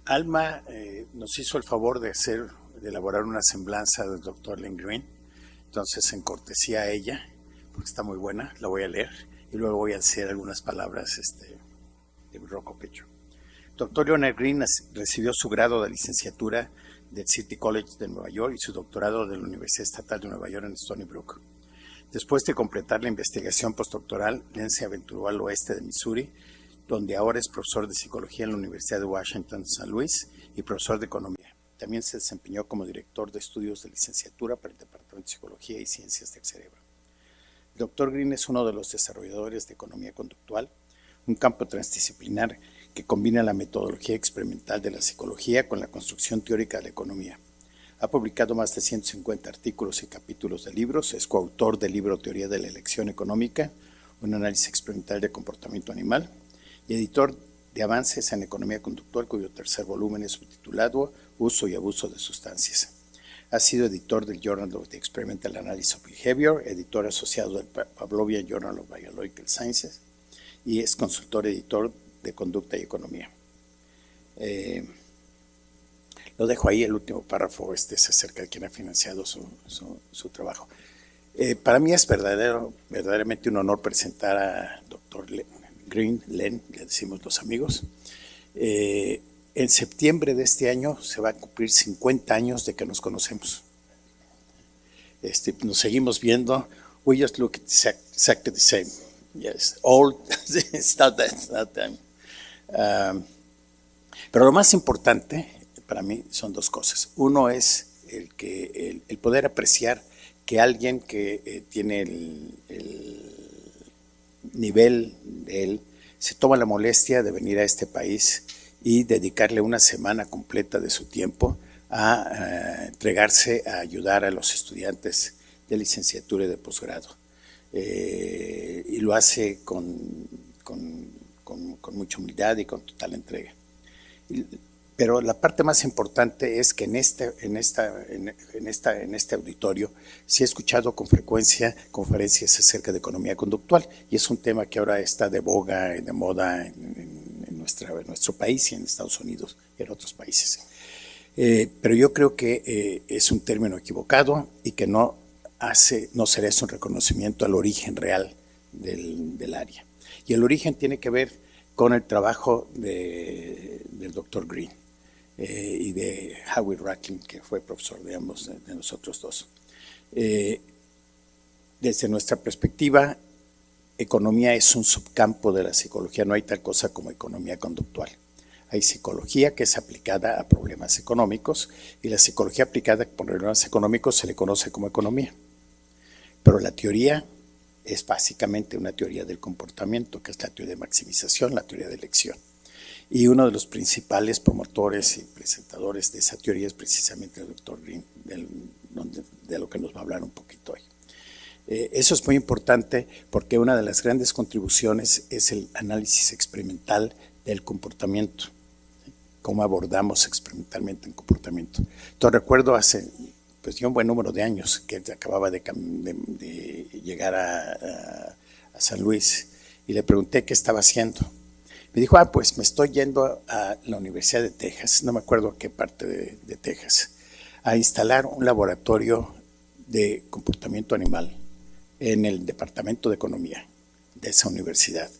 Alma nos hizo el favor de elaborar una semblanza del doctor Len Green, entonces en cortesía a ella, porque está muy buena, la voy a leer y luego voy a decir algunas palabras de mi ronco pecho. Doctor Leonard Green recibió su grado de licenciatura del City College de Nueva York y su doctorado de la Universidad Estatal de Nueva York en Stony Brook. Después de completar la investigación postdoctoral, Len se aventuró al oeste de Missouri, donde ahora es profesor de Psicología en la Universidad de Washington, San Luis, y profesor de Economía. También se desempeñó como director de estudios de licenciatura para el Departamento de Psicología y Ciencias del Cerebro. El Dr. Green es uno de los desarrolladores de Economía Conductual, un campo transdisciplinar que combina la metodología experimental de la psicología con la construcción teórica de la economía. Ha publicado más de 150 artículos y capítulos de libros, es coautor del libro Teoría de la Elección Económica, un análisis experimental de comportamiento animal, y editor de avances en economía conductual, cuyo tercer volumen es subtitulado Uso y abuso de sustancias. Ha sido editor del Journal of the Experimental Analysis of Behavior, editor asociado del Pavlovian Journal of Biological Sciences y es consultor editor de conducta y economía. Lo dejo ahí, el último párrafo es acerca de quien ha financiado su trabajo. Para mí es verdaderamente un honor presentar a Dr. Green, Len, le decimos los amigos. En septiembre de este año se va a cumplir 50 años de que nos conocemos. Nos seguimos viendo. We just look exactly the same. Yes, old. It's not that. Pero lo más importante para mí son dos cosas. Uno es el poder apreciar que alguien que tiene el nivel de él se toma la molestia de venir a este país y dedicarle una semana completa de su tiempo a entregarse a ayudar a los estudiantes de licenciatura y de posgrado. Y lo hace con mucha humildad y con total entrega. Pero la parte más importante es que en este auditorio sí he escuchado con frecuencia conferencias acerca de economía conductual y es un tema que ahora está de boga y de moda en nuestro país y en Estados Unidos y en otros países. Pero yo creo que es un término equivocado y que no será un reconocimiento al origen real del área. Y el origen tiene que ver con el trabajo del Dr. Green. Y de Howard Rackling, que fue profesor de ambos, de nosotros dos. Desde nuestra perspectiva, economía es un subcampo de la psicología, no hay tal cosa como economía conductual. Hay psicología que es aplicada a problemas económicos y la psicología aplicada a problemas económicos se le conoce como economía. Pero la teoría es básicamente una teoría del comportamiento, que es la teoría de maximización, la teoría de elección. Y uno de los principales promotores y presentadores de esa teoría es precisamente el Dr. Green, de lo que nos va a hablar un poquito hoy. Eso es muy importante porque una de las grandes contribuciones es el análisis experimental del comportamiento, cómo abordamos experimentalmente el comportamiento. Entonces recuerdo hace un buen número de años que acababa de llegar a San Luis y le pregunté qué estaba haciendo. Me dijo, pues me estoy yendo a la Universidad de Texas, no me acuerdo a qué parte de Texas, a instalar un laboratorio de comportamiento animal en el Departamento de Economía de esa universidad,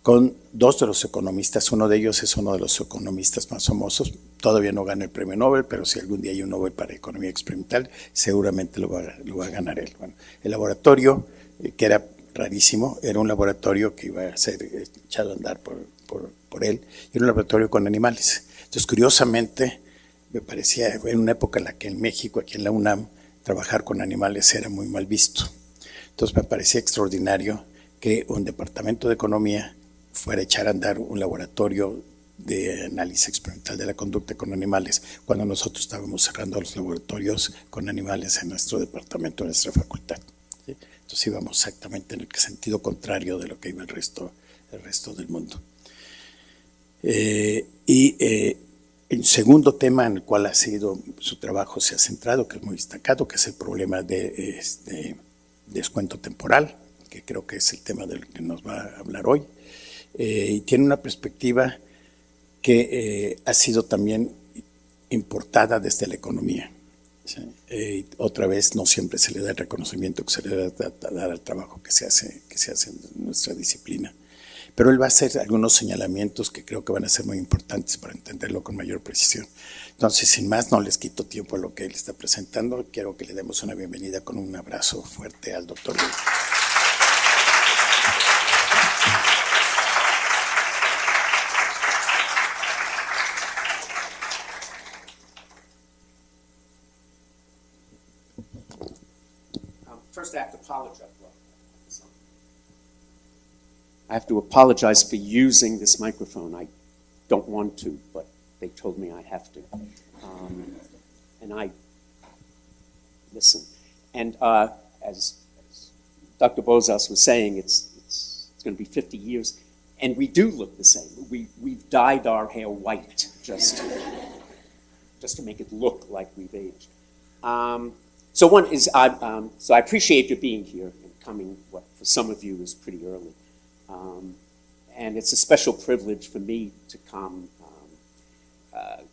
con dos de los economistas. Uno de ellos es uno de los economistas más famosos, todavía no gana el premio Nobel, pero si algún día hay un Nobel para Economía Experimental, seguramente lo va a ganar él. Bueno, el laboratorio, que era rarísimo, era un laboratorio que iba a ser echado a andar por él, y era un laboratorio con animales. Entonces, curiosamente, me parecía, en una época en la que en México, aquí en la UNAM, trabajar con animales era muy mal visto. Entonces, me parecía extraordinario que un departamento de economía fuera a echar a andar un laboratorio de análisis experimental de la conducta con animales, cuando nosotros estábamos cerrando los laboratorios con animales en nuestro departamento, en nuestra facultad. ¿Sí? Entonces íbamos exactamente en el sentido contrario de lo que iba el resto del mundo. El segundo tema en el cual ha sido su trabajo se ha centrado, que es muy destacado, que es el problema de descuento temporal, que creo que es el tema del que nos va a hablar hoy. y tiene una perspectiva que ha sido también importada desde la economía. Otra vez, no siempre se le da el reconocimiento que se le da al trabajo que se hace en nuestra disciplina. Pero él va a hacer algunos señalamientos que creo que van a ser muy importantes para entenderlo con mayor precisión. Entonces, sin más, no les quito tiempo a lo que él está presentando. Quiero que le demos una bienvenida con un abrazo fuerte al doctor. First, I have to apologize. I have to apologize for using this microphone. I don't want to, but they told me I have to. And I listen. And as Dr. Bozas was saying, it's going to be 50 years, and we do look the same. We've dyed our hair white just to make it look like we've aged. So one is, so I appreciate you being here and coming, what for some of you is pretty early. And it's a special privilege for me to come. I'm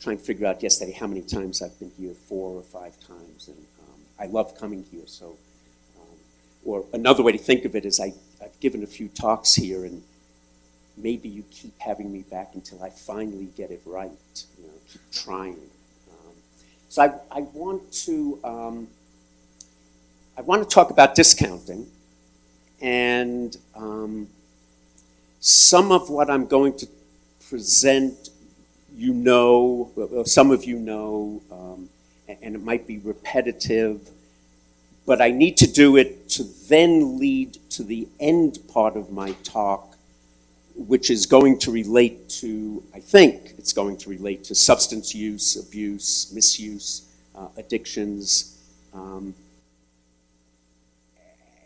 trying to figure out yesterday how many times I've been here, 4 or 5 times, and I love coming here. So, or another way to think of it is I've given a few talks here, and maybe you keep having me back until I finally get it right. You know, keep trying. So I want to talk about discounting, and some of what I'm going to present, you know, some of you know, and it might be repetitive, but I need to do it to then lead to the end part of my talk, which is going to relate to, I think it's going to relate to substance use, abuse, misuse, addictions.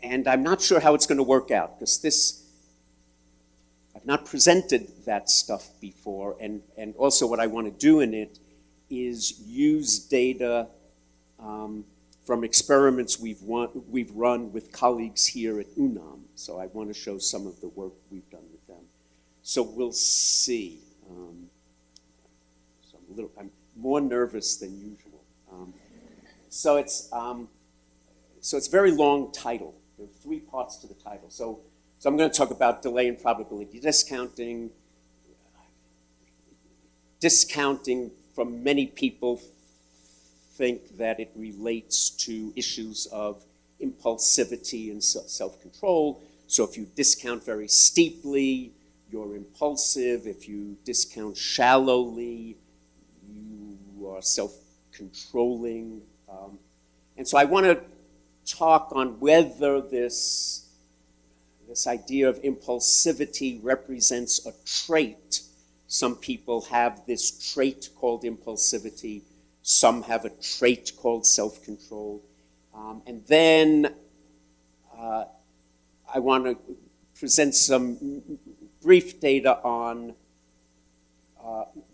And I'm not sure how it's going to work out, because I've not presented that stuff before, and also what I want to do in it is use data from experiments we've run with colleagues here at UNAM. So I want to show some of the work we've done with them. So we'll see. So I'm more nervous than usual. So it's a very long title. There are 3 parts to the title. So I'm going to talk about delay and probability discounting. Discounting, from many people, think that it relates to issues of impulsivity and self-control. So if you discount very steeply, you're impulsive. If you discount shallowly, you are self-controlling. And so I want to talk on whether this idea of impulsivity represents a trait. Some people have this trait called impulsivity. Some have a trait called self-control. And then I want to present some brief data on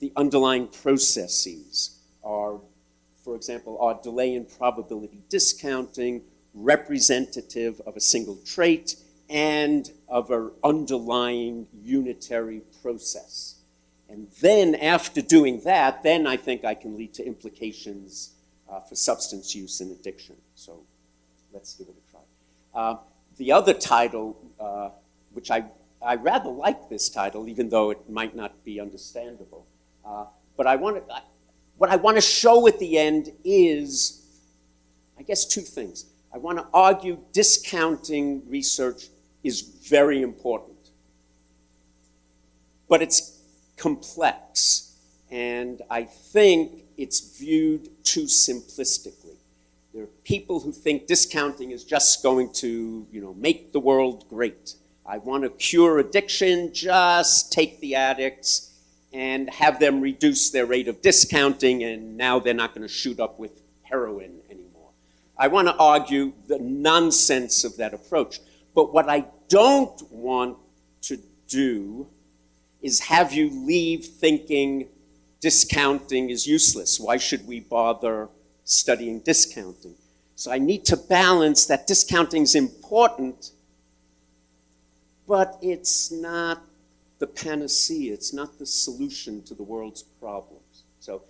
the underlying processes. For example, are delay and probability discounting representative of a single trait and of an underlying unitary process? And then after doing that, then I think I can lead to implications for substance use and addiction. So let's give it a try. The other title, which I rather like this title, even though it might not be understandable, but what I want to show at the end is, I guess, 2 things. I want to argue discounting research is very important, but it's complex, and I think it's viewed too simplistically. There are people who think discounting is just going to, make the world great. I want to cure addiction, just take the addicts and have them reduce their rate of discounting, and now they're not going to shoot up with heroin anymore. I want to argue the nonsense of that approach. But what I don't want to do is have you leave thinking discounting is useless. Why should we bother studying discounting? So I need to balance that discounting is important, but it's not the panacea, it's not the solution to the world's problems. So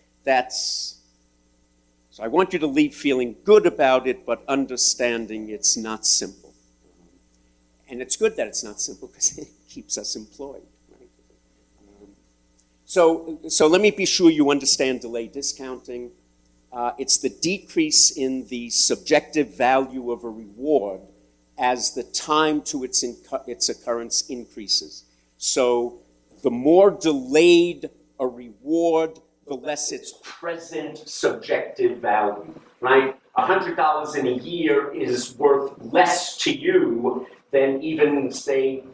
I want you to leave feeling good about it, but understanding it's not simple. And it's good that it's not simple because it keeps us employed. Right? So let me be sure you understand delay discounting. It's the decrease in the subjective value of a reward as the time to its occurrence increases. So the more delayed a reward, the less its present subjective value, right? $100 in a year is worth less to you than even, say,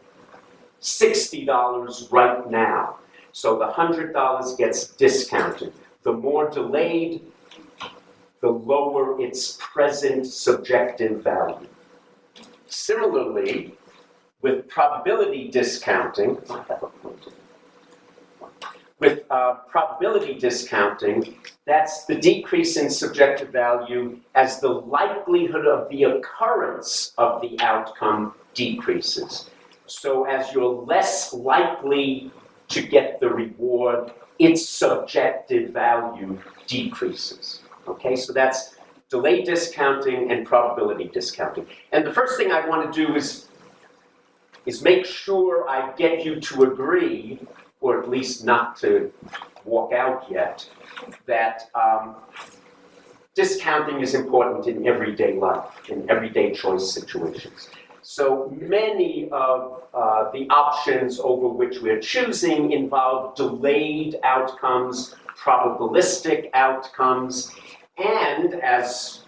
$60 right now. So the $100 gets discounted. The more delayed, the lower its present subjective value. Similarly, with probability discounting, that's the decrease in subjective value as the likelihood of the occurrence of the outcome decreases. So as you're less likely to get the reward, its subjective value decreases. Okay, so that's delay discounting and probability discounting. And the first thing I want to do is make sure I get you to agree, or at least not to walk out yet, that discounting is important in everyday life, in everyday choice situations. So many of the options over which we're choosing involve delayed outcomes, probabilistic outcomes, and as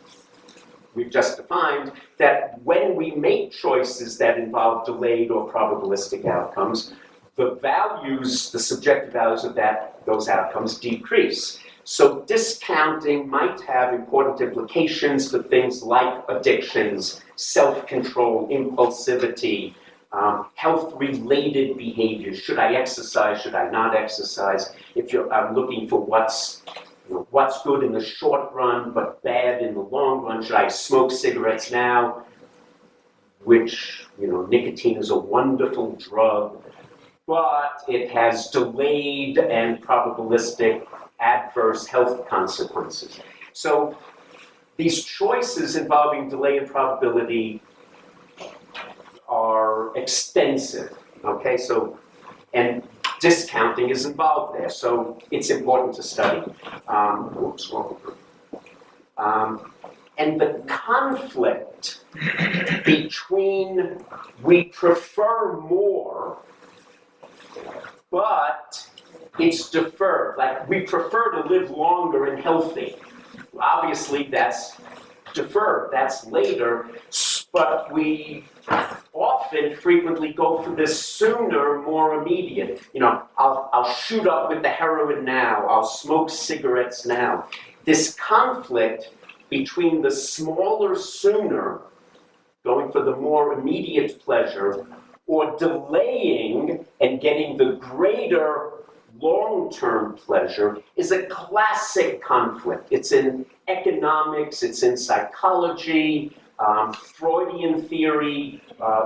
we've just defined, that when we make choices that involve delayed or probabilistic outcomes, the values, the subjective values of those outcomes decrease. So discounting might have important implications for things like addictions, self-control, impulsivity, health-related behaviors. Should I exercise? Should I not exercise? If I'm looking for what's good in the short run but bad in the long run, should I smoke cigarettes now? Which, nicotine is a wonderful drug, but it has delayed and probabilistic adverse health consequences. So these choices involving delay and probability are extensive, okay? And discounting is involved there, so it's important to study. And the conflict between we prefer more, but it's deferred. Like, we prefer to live longer and healthy. Obviously, that's deferred, that's later, but we often, frequently go for this sooner, more immediate. I'll shoot up with the heroin now, I'll smoke cigarettes now. This conflict between the smaller sooner, going for the more immediate pleasure, or delaying and getting the greater long-term pleasure is a classic conflict. It's in economics, it's in psychology, Freudian theory,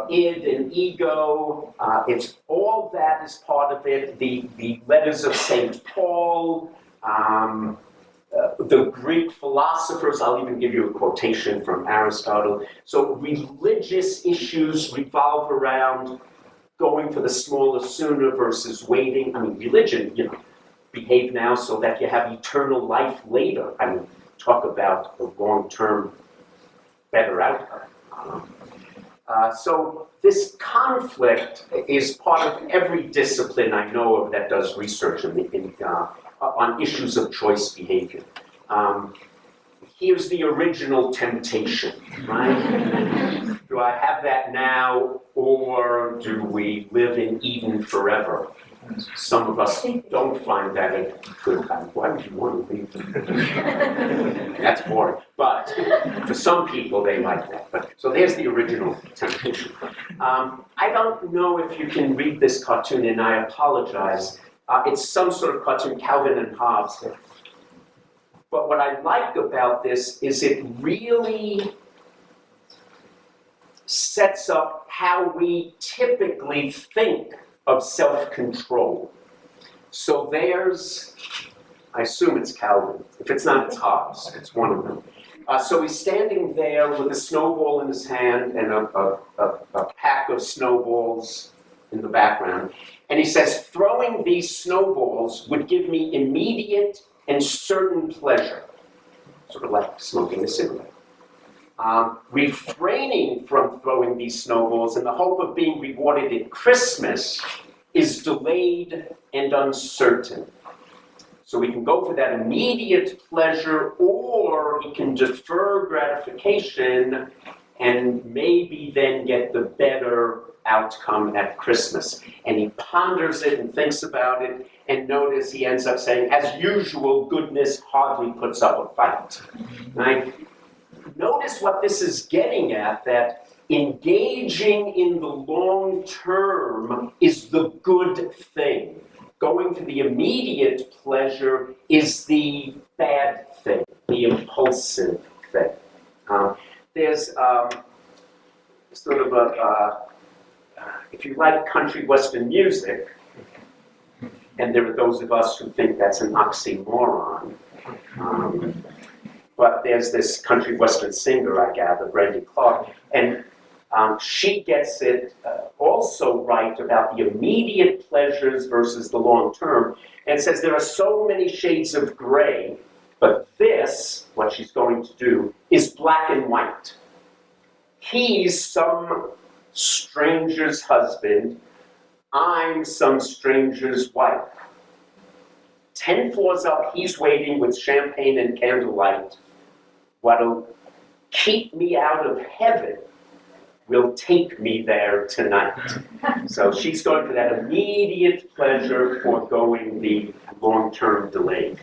id and ego, it's all that is part of it. The letters of St. Paul, the Greek philosophers, I'll even give you a quotation from Aristotle. So religious issues revolve around going for the smaller sooner versus waiting. I mean, religion, behave now so that you have eternal life later. I mean, talk about a long-term better outcome. So this conflict is part of every discipline I know of that does research on issues of choice behavior. Here's the original temptation, right? Do I have that now, or do we live in Eden forever? Some of us don't find that a good time. Why would you want to leave? That's boring. But for some people, they like that. So there's the original temptation. I don't know if you can read this cartoon, and I apologize. It's some sort of cartoon, Calvin and Hobbes. But what I like about this is it really sets up how we typically think of self-control. So there's, I assume it's Calvin. If it's not, it's Hobbes. It's one of them. So he's standing there with a snowball in his hand and a pack of snowballs in the background. And he says, throwing these snowballs would give me immediate and certain pleasure. Sort of like smoking a cigarette. Refraining from throwing these snowballs in the hope of being rewarded at Christmas is delayed and uncertain. So we can go for that immediate pleasure, or he can defer gratification and maybe then get the better outcome at Christmas. And he ponders it and thinks about it, and notice he ends up saying, as usual, goodness hardly puts up a fight. Right? Notice what this is getting at, that engaging in the long term is the good thing. Going for the immediate pleasure is the bad thing, the impulsive thing. There's sort of if you like country western music, and there are those of us who think that's an oxymoron, but there's this country western singer, I gather, Brandy Clark, and she gets it also right about the immediate pleasures versus the long term, and says there are so many shades of gray, but this, what she's going to do, is black and white. He's some stranger's husband, I'm some stranger's wife. 10 floors up, he's waiting with champagne and candlelight. What'll keep me out of heaven will take me there tonight. So she's going for that immediate pleasure, foregoing the long-term delay.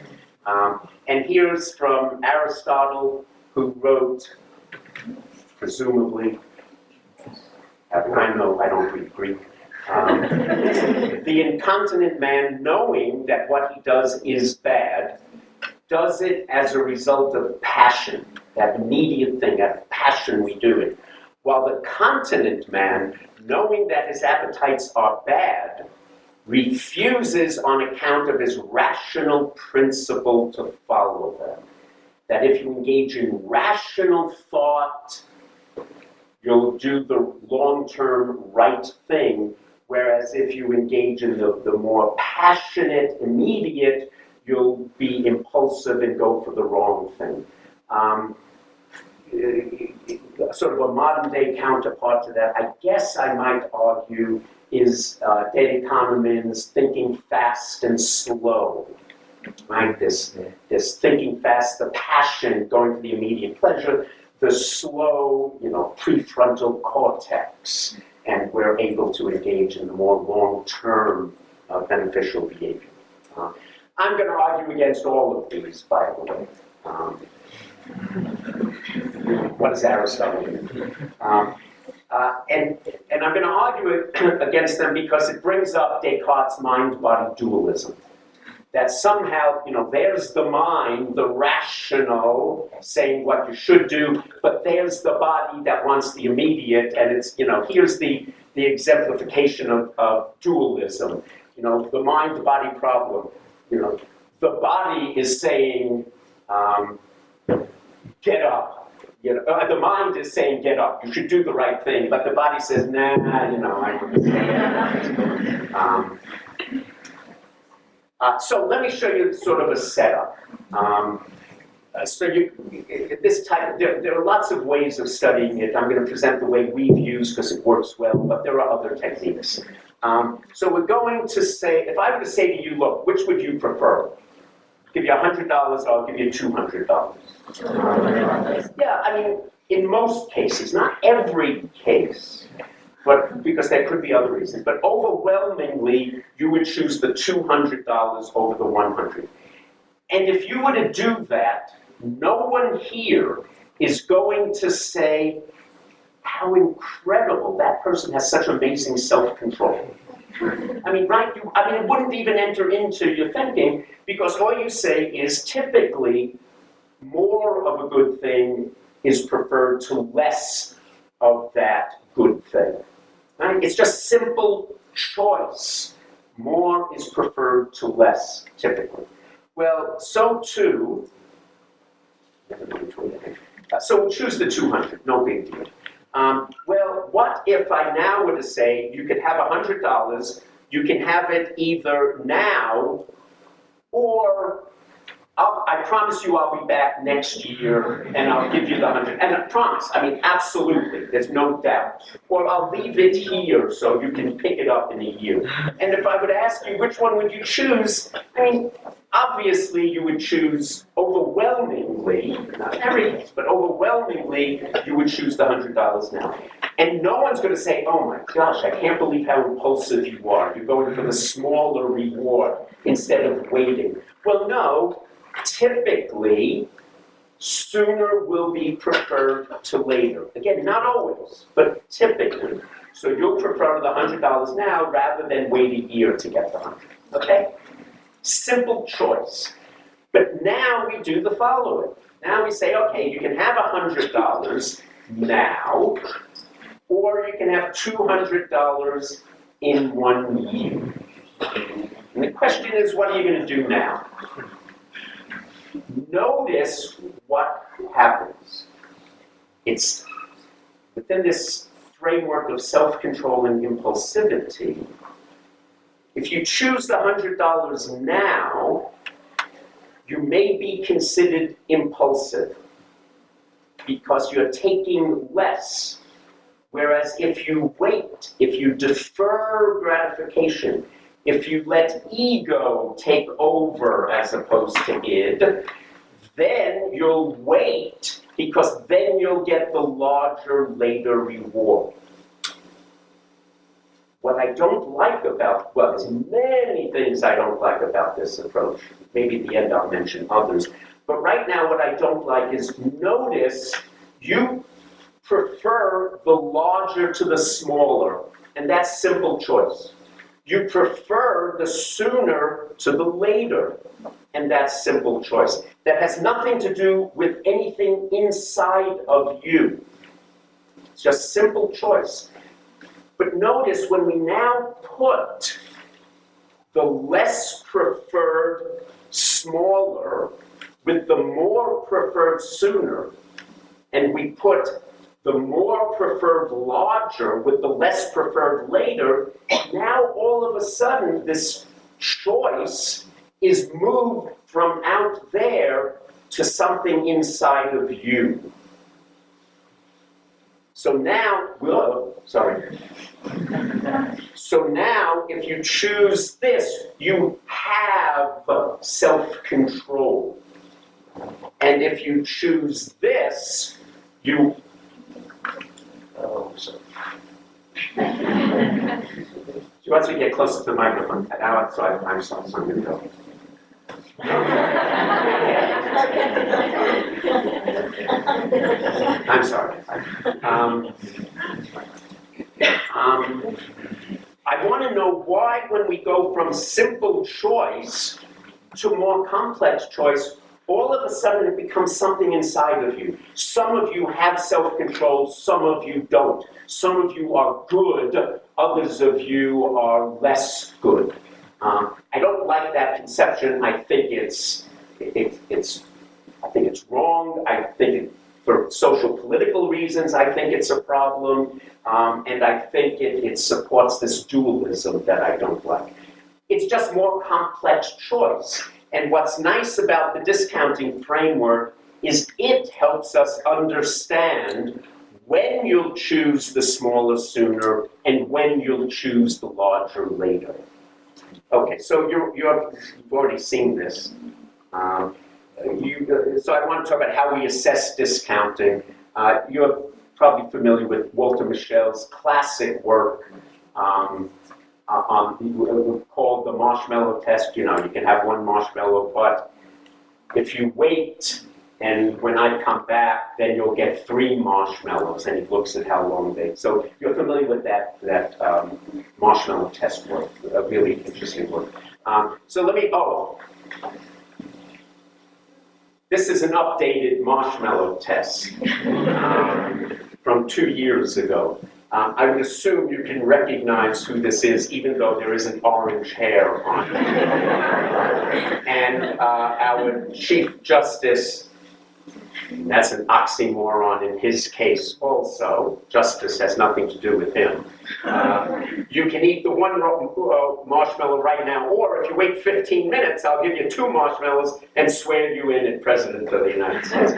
And here's from Aristotle, who wrote, presumably, I know I don't read Greek, the incontinent man, knowing that what he does is bad, does it as a result of passion, that immediate thing, that passion we do it. While the continent man, knowing that his appetites are bad, refuses on account of his rational principle to follow them. That if you engage in rational thought, you'll do the long-term right thing, whereas if you engage in the more passionate, immediate, you'll be impulsive and go for the wrong thing. Sort of a modern-day counterpart to that, I guess I might argue, is David Kahneman's thinking fast and slow. Right? This thinking fast, the passion, going for the immediate pleasure, the slow, prefrontal cortex, and we're able to engage in the more long-term beneficial behavior. I'm going to argue against all of these, by the way. What does Aristotle mean? And I'm going to argue against them because it brings up Descartes' mind-body dualism. That somehow, there's the mind, the rational, saying what you should do, but there's the body that wants the immediate, and it's, here's the exemplification of dualism. The mind-body problem. The body is saying, get up. The mind is saying, get up. You should do the right thing, but the body says, nah, I wouldn't. So let me show you sort of a setup. There are lots of ways of studying it. I'm going to present the way we've used because it works well, but there are other techniques. So we're going to say, if I were to say to you, look, which would you prefer? Give you $100, I'll give you $200. Yeah, in most cases, not every case, but because there could be other reasons, but overwhelmingly, you would choose the $200 over the $100. And if you were to do that, no one here is going to say, how incredible, that person has such amazing self-control. Right? It wouldn't even enter into your thinking, because all you say is typically more of a good thing is preferred to less of that good thing. Right? It's just simple choice. More is preferred to less, typically. Well, so too, so we'll choose the 200, no big deal. Well, what if I now were to say you could have $100, you can have it either now or I promise you I'll be back next year and I'll give you the 100. And I promise, I mean, absolutely, there's no doubt. Or I'll leave it here so you can pick it up in a year. And if I would ask you which one would you choose, I mean, obviously you would choose overwhelmingly, not everything, but overwhelmingly you would choose the $100 now. And no one's going to say, oh my gosh, I can't believe how impulsive you are. You're going for the smaller reward instead of waiting. Well, no. Typically, sooner will be preferred to later. Again, not always, but typically. So you'll prefer the $100 now rather than wait a year to get the 100. Okay? Simple choice. But now we do the following. Now we say, okay, you can have $100 now, or you can have $200 in 1 year. And the question is, what are you going to do now? Notice what happens. It's within this framework of self-control and impulsivity. If you choose the $100 now, you may be considered impulsive because you're taking less. Whereas if you wait, if you defer gratification, if you let ego take over as opposed to id, then you'll wait because then you'll get the larger later reward. What I don't like about, well, there's many things I don't like about this approach. Maybe at the end I'll mention others. But right now what I don't like is notice you prefer the larger to the smaller, and that's simple choice. You prefer the sooner to the later, and that's simple choice. That has nothing to do with anything inside of you. It's just simple choice. But notice when we now put the less preferred smaller with the more preferred sooner, and we put the more preferred larger with the less preferred later, now all of a sudden this choice is moved from out there to something inside of you. So now, So now if you choose this, you have self-control. And if you choose this, you She wants me to get closer to the microphone. Now, so I'm sorry, so I'm going to go. I'm sorry. I want to know why, when we go from simple choice to more complex choice, all of a sudden it becomes something inside of you. Some of you have self-control, some of you don't. Some of you are good, others of you are less good. I don't like that conception. I think it's wrong. I think for social political reasons, I think it's a problem. And I think it supports this dualism that I don't like. It's just more complex choice. And what's nice about the discounting framework is it helps us understand when you'll choose the smaller sooner and when you'll choose the larger later. Okay, so you've already seen this. So I want to talk about how we assess discounting. You're probably familiar with Walter Mischel's classic work called the marshmallow test. You know, you can have one marshmallow, but if you wait and when I come back, then you'll get 3 marshmallows, and he looks at how long they. So you're familiar with that marshmallow test work, a really interesting work. So let me. This is an updated marshmallow test from from 2 years ago. I would assume you can recognize who this is, even though there isn't orange hair on it. And our Chief Justice, that's an oxymoron in his case also. Justice has nothing to do with him. You can eat the one marshmallow right now, or if you wait 15 minutes, I'll give you 2 marshmallows and swear you in as President of the United States.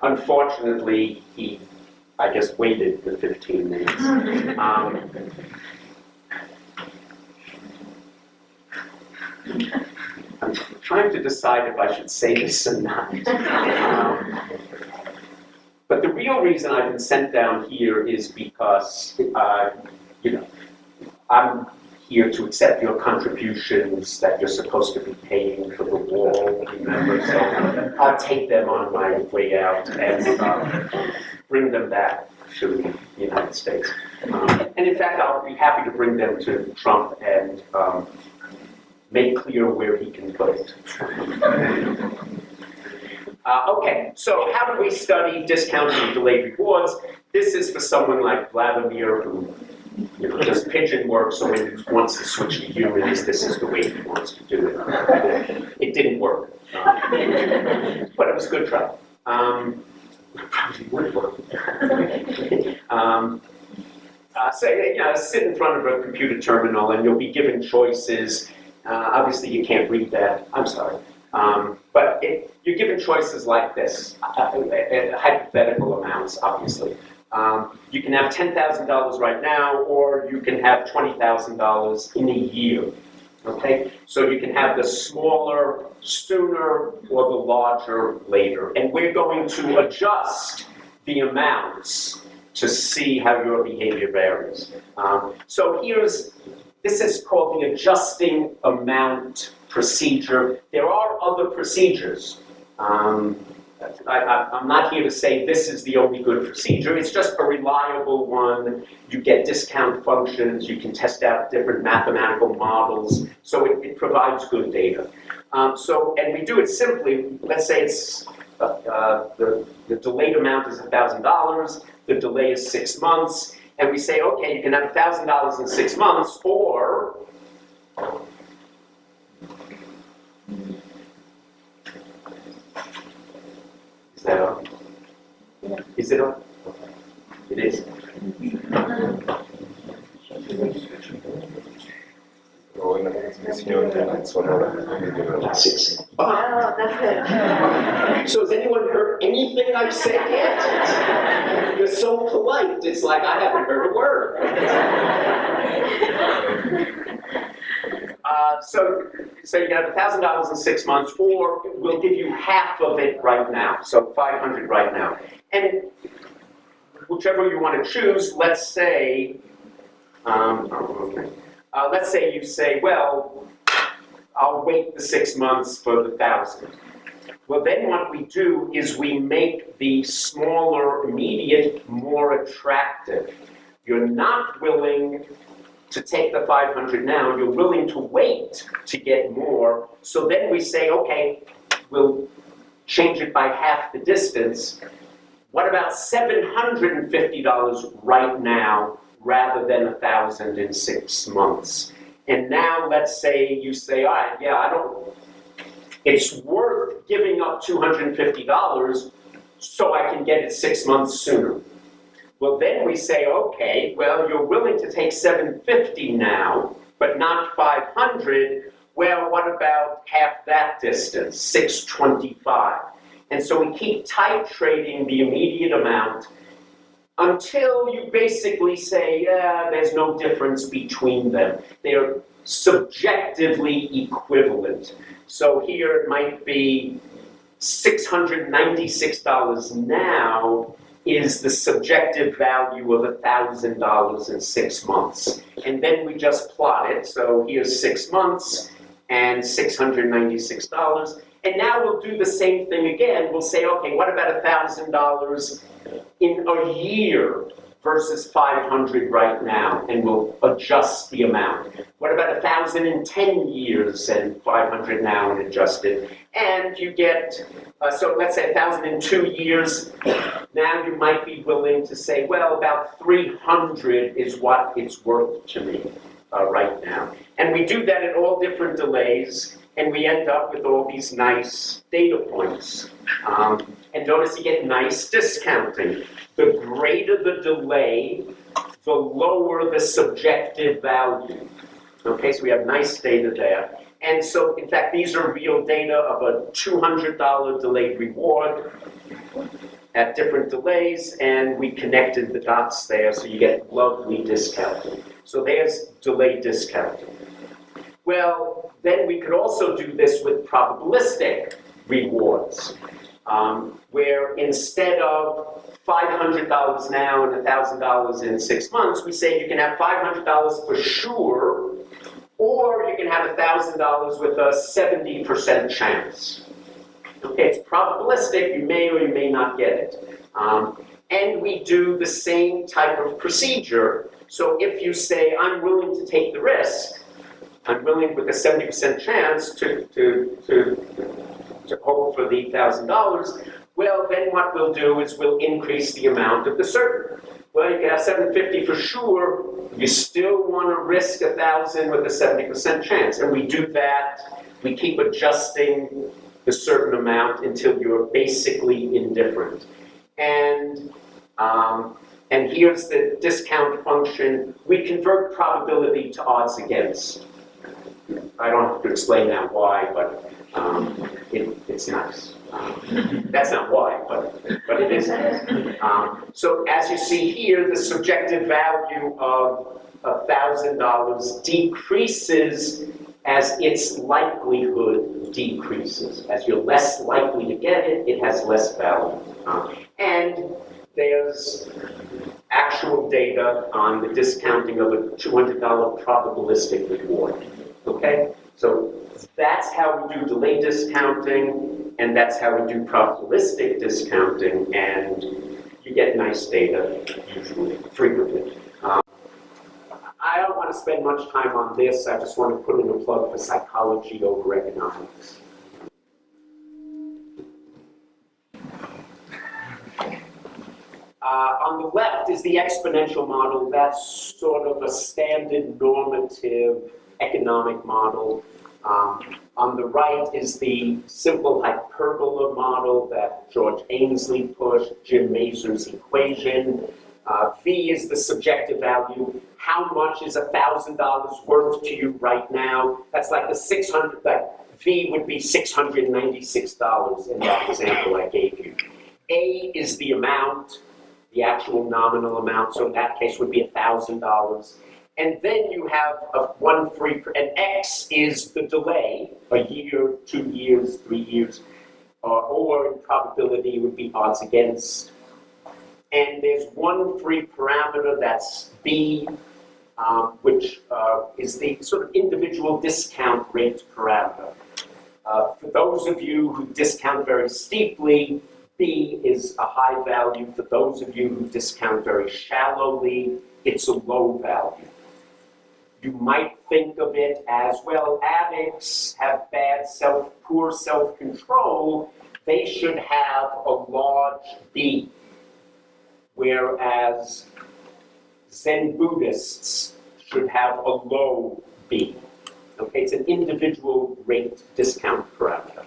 Unfortunately, he, I guess, waited the 15 minutes. I'm trying to decide if I should say this or not. But the real reason I've been sent down here is because, you know, I'm here to accept your contributions that you're supposed to be paying for the wall, remember? So I'll take them on my way out and bring them back to the United States. And in fact, I'll be happy to bring them to Trump and make clear where he can put it. Okay, so how do we study discounted and delayed rewards? This is for someone like Vladimir who, you know, does pigeon work, so when he wants to switch to humans, this is the way he wants to do it. It didn't work, but it was a good try. Probably would work. So, you know, sit in front of a computer terminal and you'll be given choices. Obviously, you can't read that. I'm sorry. But you're given choices like this, hypothetical amounts, obviously. You can have $10,000 right now, or you can have $20,000 in a year. Okay? So you can have the smaller sooner or the larger later. And we're going to adjust the amounts to see how your behavior varies. So this is called the adjusting amount procedure. There are other procedures. I'm not here to say this is the only good procedure. It's just a reliable one. You get discount functions. You can test out different mathematical models. So it provides good data. And we do it simply. Let's say it's the delayed amount is $1,000. The delay is 6 months. And we say, okay, you can have $1,000 in 6 months, or is that on? Is it on? It is. Oh, that's good. So has anyone heard anything I've said yet? You're so polite, it's like I haven't heard a word. So you can have $1,000 in 6 months, or we'll give you half of it right now, so $500 right now. And whichever you want to choose, let's say, let's say you say, well, I'll wait the 6 months for the 1,000. Well, then what we do is we make the smaller immediate more attractive. You're not willing to take the 500 now, you're willing to wait to get more. So then we say, okay, we'll change it by half the distance. What about $750 right now rather than 1,000 in 6 months? And now let's say you say, all right, yeah, it's worth giving up $250 so I can get it 6 months sooner. Well, then we say, okay, well, you're willing to take $750 now, but not $500. Well, what about half that distance, $625? And so we keep titrating the immediate amount until you basically say, yeah, there's no difference between them. They're subjectively equivalent. So here it might be $696 now is the subjective value of $1,000 in 6 months. And then we just plot it. So here's 6 months and $696. And now we'll do the same thing again. We'll say, okay, what about $1,000 in a year? versus 500 right now, and we'll adjust the amount. What about 1,000 in 10 years and 500 now and adjust it? And you get, so let's say 1,000 in 2 years. Now you might be willing to say, well, about 300 is what it's worth to me right now. And we do that at all different delays, and we end up with all these nice data points. And notice you get nice discounting. The greater the delay, the lower the subjective value. Okay, so we have nice data there. And so, in fact, these are real data of a $200 delayed reward at different delays, and we connected the dots there, so you get lovely discounting. So there's delayed discounting. Well, then we could also do this with probabilistic rewards, where instead of $500 now and $1,000 in 6 months, we say you can have $500 for sure, or you can have $1,000 with a 70% chance. Okay, it's probabilistic, you may or you may not get it. And we do the same type of procedure. So if you say, I'm willing to take the risk, I'm willing with a 70% chance to hope for the $1,000, well, then what we'll do is we'll increase the amount of the certain. Well, you can have 750 for sure, you still want to risk 1,000 with a 70% chance. And we do that, we keep adjusting the certain amount until you're basically indifferent. And here's the discount function. We convert probability to odds against. I don't have to explain now why, but it's nice. That's not why, but it is nice. So as you see here, the subjective value of $1,000 decreases as its likelihood decreases. As you're less likely to get it, it has less value. And there's actual data on the discounting of a $200 probabilistic reward. Okay? So that's how we do delay discounting, and that's how we do probabilistic discounting, and you get nice data usually, frequently. I don't want to spend much time on this. I just want to put in a plug for psychology over economics. On the left is the exponential model. That's sort of a standard normative economic model. On the right is the simple hyperbola model that George Ainsley pushed, Jim Mazur's equation. V is the subjective value. How much is $1,000 worth to you right now? That's like the 600, like V would be $696 in that example I gave you. A is the amount, the actual nominal amount, so in that case would be $1,000. And then you have and X is the delay, a year, 2 years, 3 years, or in probability would be odds against. And there's one free parameter, that's B, which is the sort of individual discount rate parameter. For those of you who discount very steeply, B is a high value. For those of you who discount very shallowly, it's a low value. You might think of it as, well, addicts have poor self-control. They should have a large B. Whereas Zen Buddhists should have a low B. Okay, it's an individual rate discount parameter.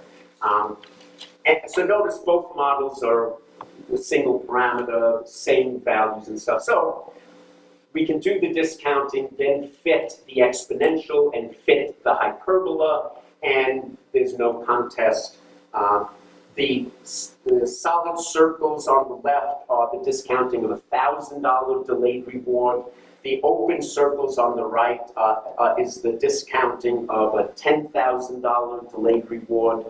And so notice both models are a single parameter, same values and stuff. So we can do the discounting, then fit the exponential and fit the hyperbola, and there's no contest. The solid circles on the left are the discounting of a $1,000 delayed reward. The open circles on the right is the discounting of a $10,000 delayed reward.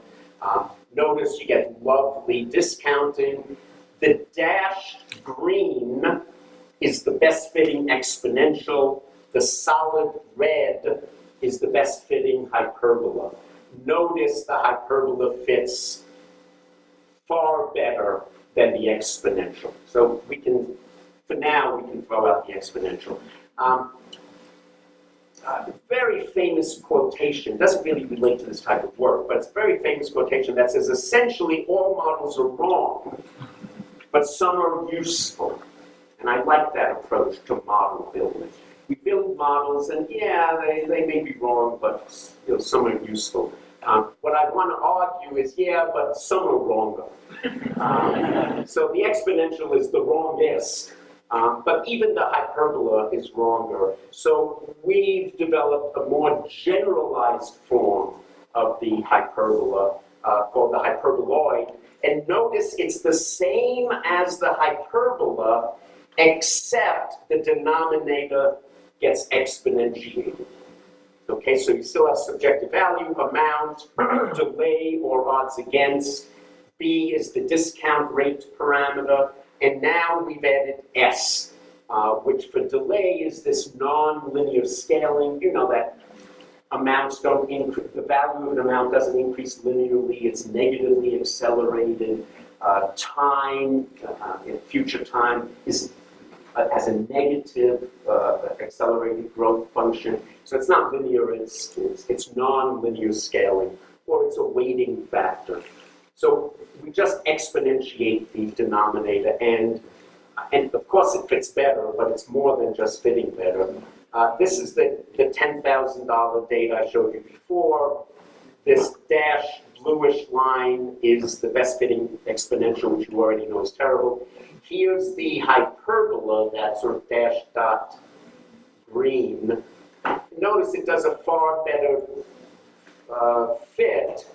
Notice you get lovely discounting. The dashed green is the best fitting exponential. The solid red is the best fitting hyperbola. Notice the hyperbola fits far better than the exponential. So we can for now, we can throw out the exponential. Very famous quotation, doesn't really relate to this type of work, but it's a very famous quotation that says, essentially all models are wrong, but some are useful. And I like that approach to model building. We build models, and yeah, they may be wrong, but some are useful. What I want to argue is, yeah, but some are wronger. So the exponential is the wrongest, but even the hyperbola is wronger. So we've developed a more generalized form of the hyperbola called the hyperboloid. And notice it's the same as the hyperbola, except the denominator gets exponentiated. Okay, so you still have subjective value, amount, delay or odds against. B is the discount rate parameter. And now we've added S, which for delay is this non-linear scaling. You know that amounts don't increase, the value of an amount doesn't increase linearly, it's negatively accelerated. Time, in future time, is as a negative accelerated growth function. So it's not linear, it's non-linear scaling, or it's a weighting factor. So we just exponentiate the denominator, and of course it fits better, but it's more than just fitting better. This is the $10,000 data I showed you before. This dashed bluish line is the best fitting exponential, which you already know is terrible. Here's the hyperbola, that sort of dashed dot green. Notice it does a far better fit,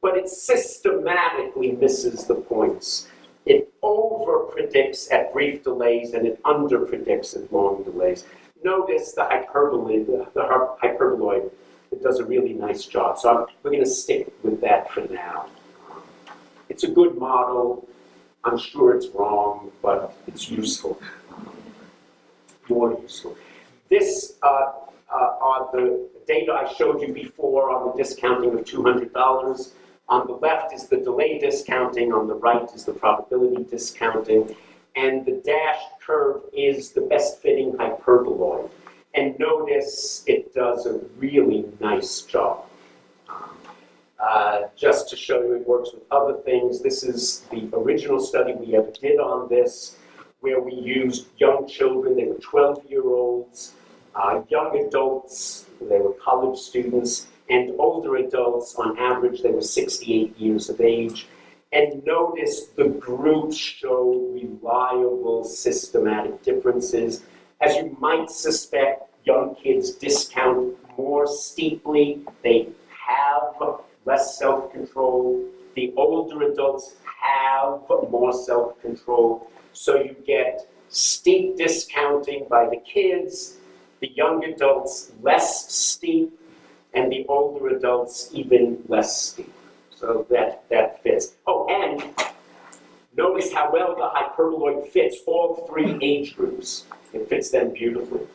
but it systematically misses the points. It over-predicts at brief delays and it under-predicts at long delays. Notice the hyperboloid, it does a really nice job. So we're going to stick with that for now. It's a good model. I'm sure it's wrong, but it's useful. More useful. This are the data I showed you before on the discounting of $200. On the left is the delay discounting, on the right is the probability discounting, and the dashed curve is the best fitting hyperboloid. And notice it does a really nice job. Just to show you it works with other things, this is the original study we ever did on this, where we used young children, they were 12-year-olds, young adults, they were college students, and older adults, on average, they were 68 years of age. And notice the groups show reliable systematic differences. As you might suspect, young kids discount more steeply. They have less self-control. The older adults have more self-control. So you get steep discounting by the kids, the young adults less steep, and the older adults even less steep. So that fits. Oh, and notice how well the hyperboloid fits all three age groups. It fits them beautifully.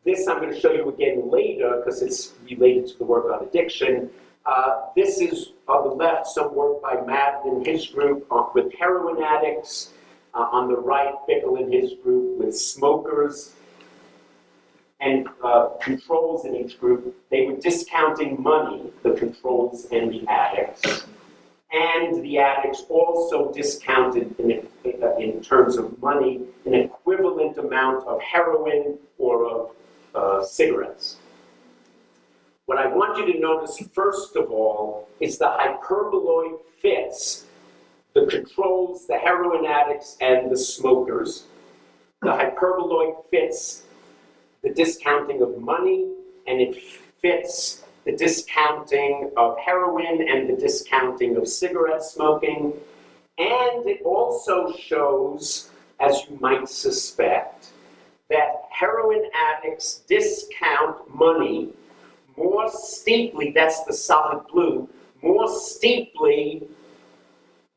This I'm going to show you again later because it's related to the work on addiction. This is, on the left, some work by Matt and his group with heroin addicts. On the right, Bickle and his group with smokers. And controls in each group, they were discounting money, the controls and the addicts. And the addicts also discounted, in terms of money, an equivalent amount of heroin or of cigarettes. What I want you to notice, first of all, is the hyperboloid fits the controls, the heroin addicts, and the smokers. The hyperboloid fits the discounting of money, and it fits the discounting of heroin and the discounting of cigarette smoking. And it also shows, as you might suspect, that heroin addicts discount money more steeply, that's the solid blue, more steeply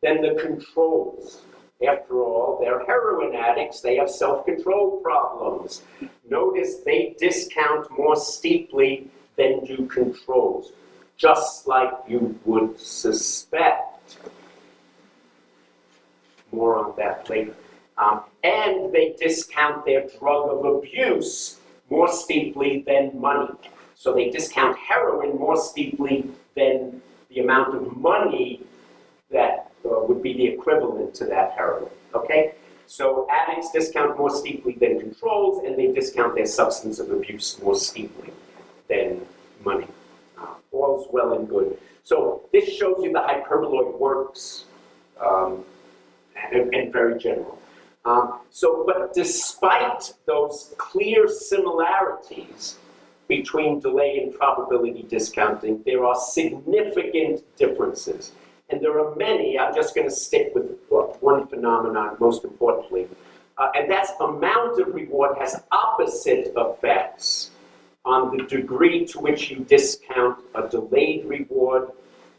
than the controls. After all, they're heroin addicts, they have self-control problems. Notice they discount more steeply than do controls, just like you would suspect. More on that later. And they discount their drug of abuse more steeply than money. So they discount heroin more steeply than the amount of money that would be the equivalent to that heroin, okay? So addicts discount more steeply than controls, and they discount their substance of abuse more steeply than money. All's well and good. So this shows you the hyperboloid works, and very general. But despite those clear similarities between delay and probability discounting, there are significant differences. And there are many. I'm just going to stick with one phenomenon most importantly. And that's amount of reward has opposite effects on the degree to which you discount a delayed reward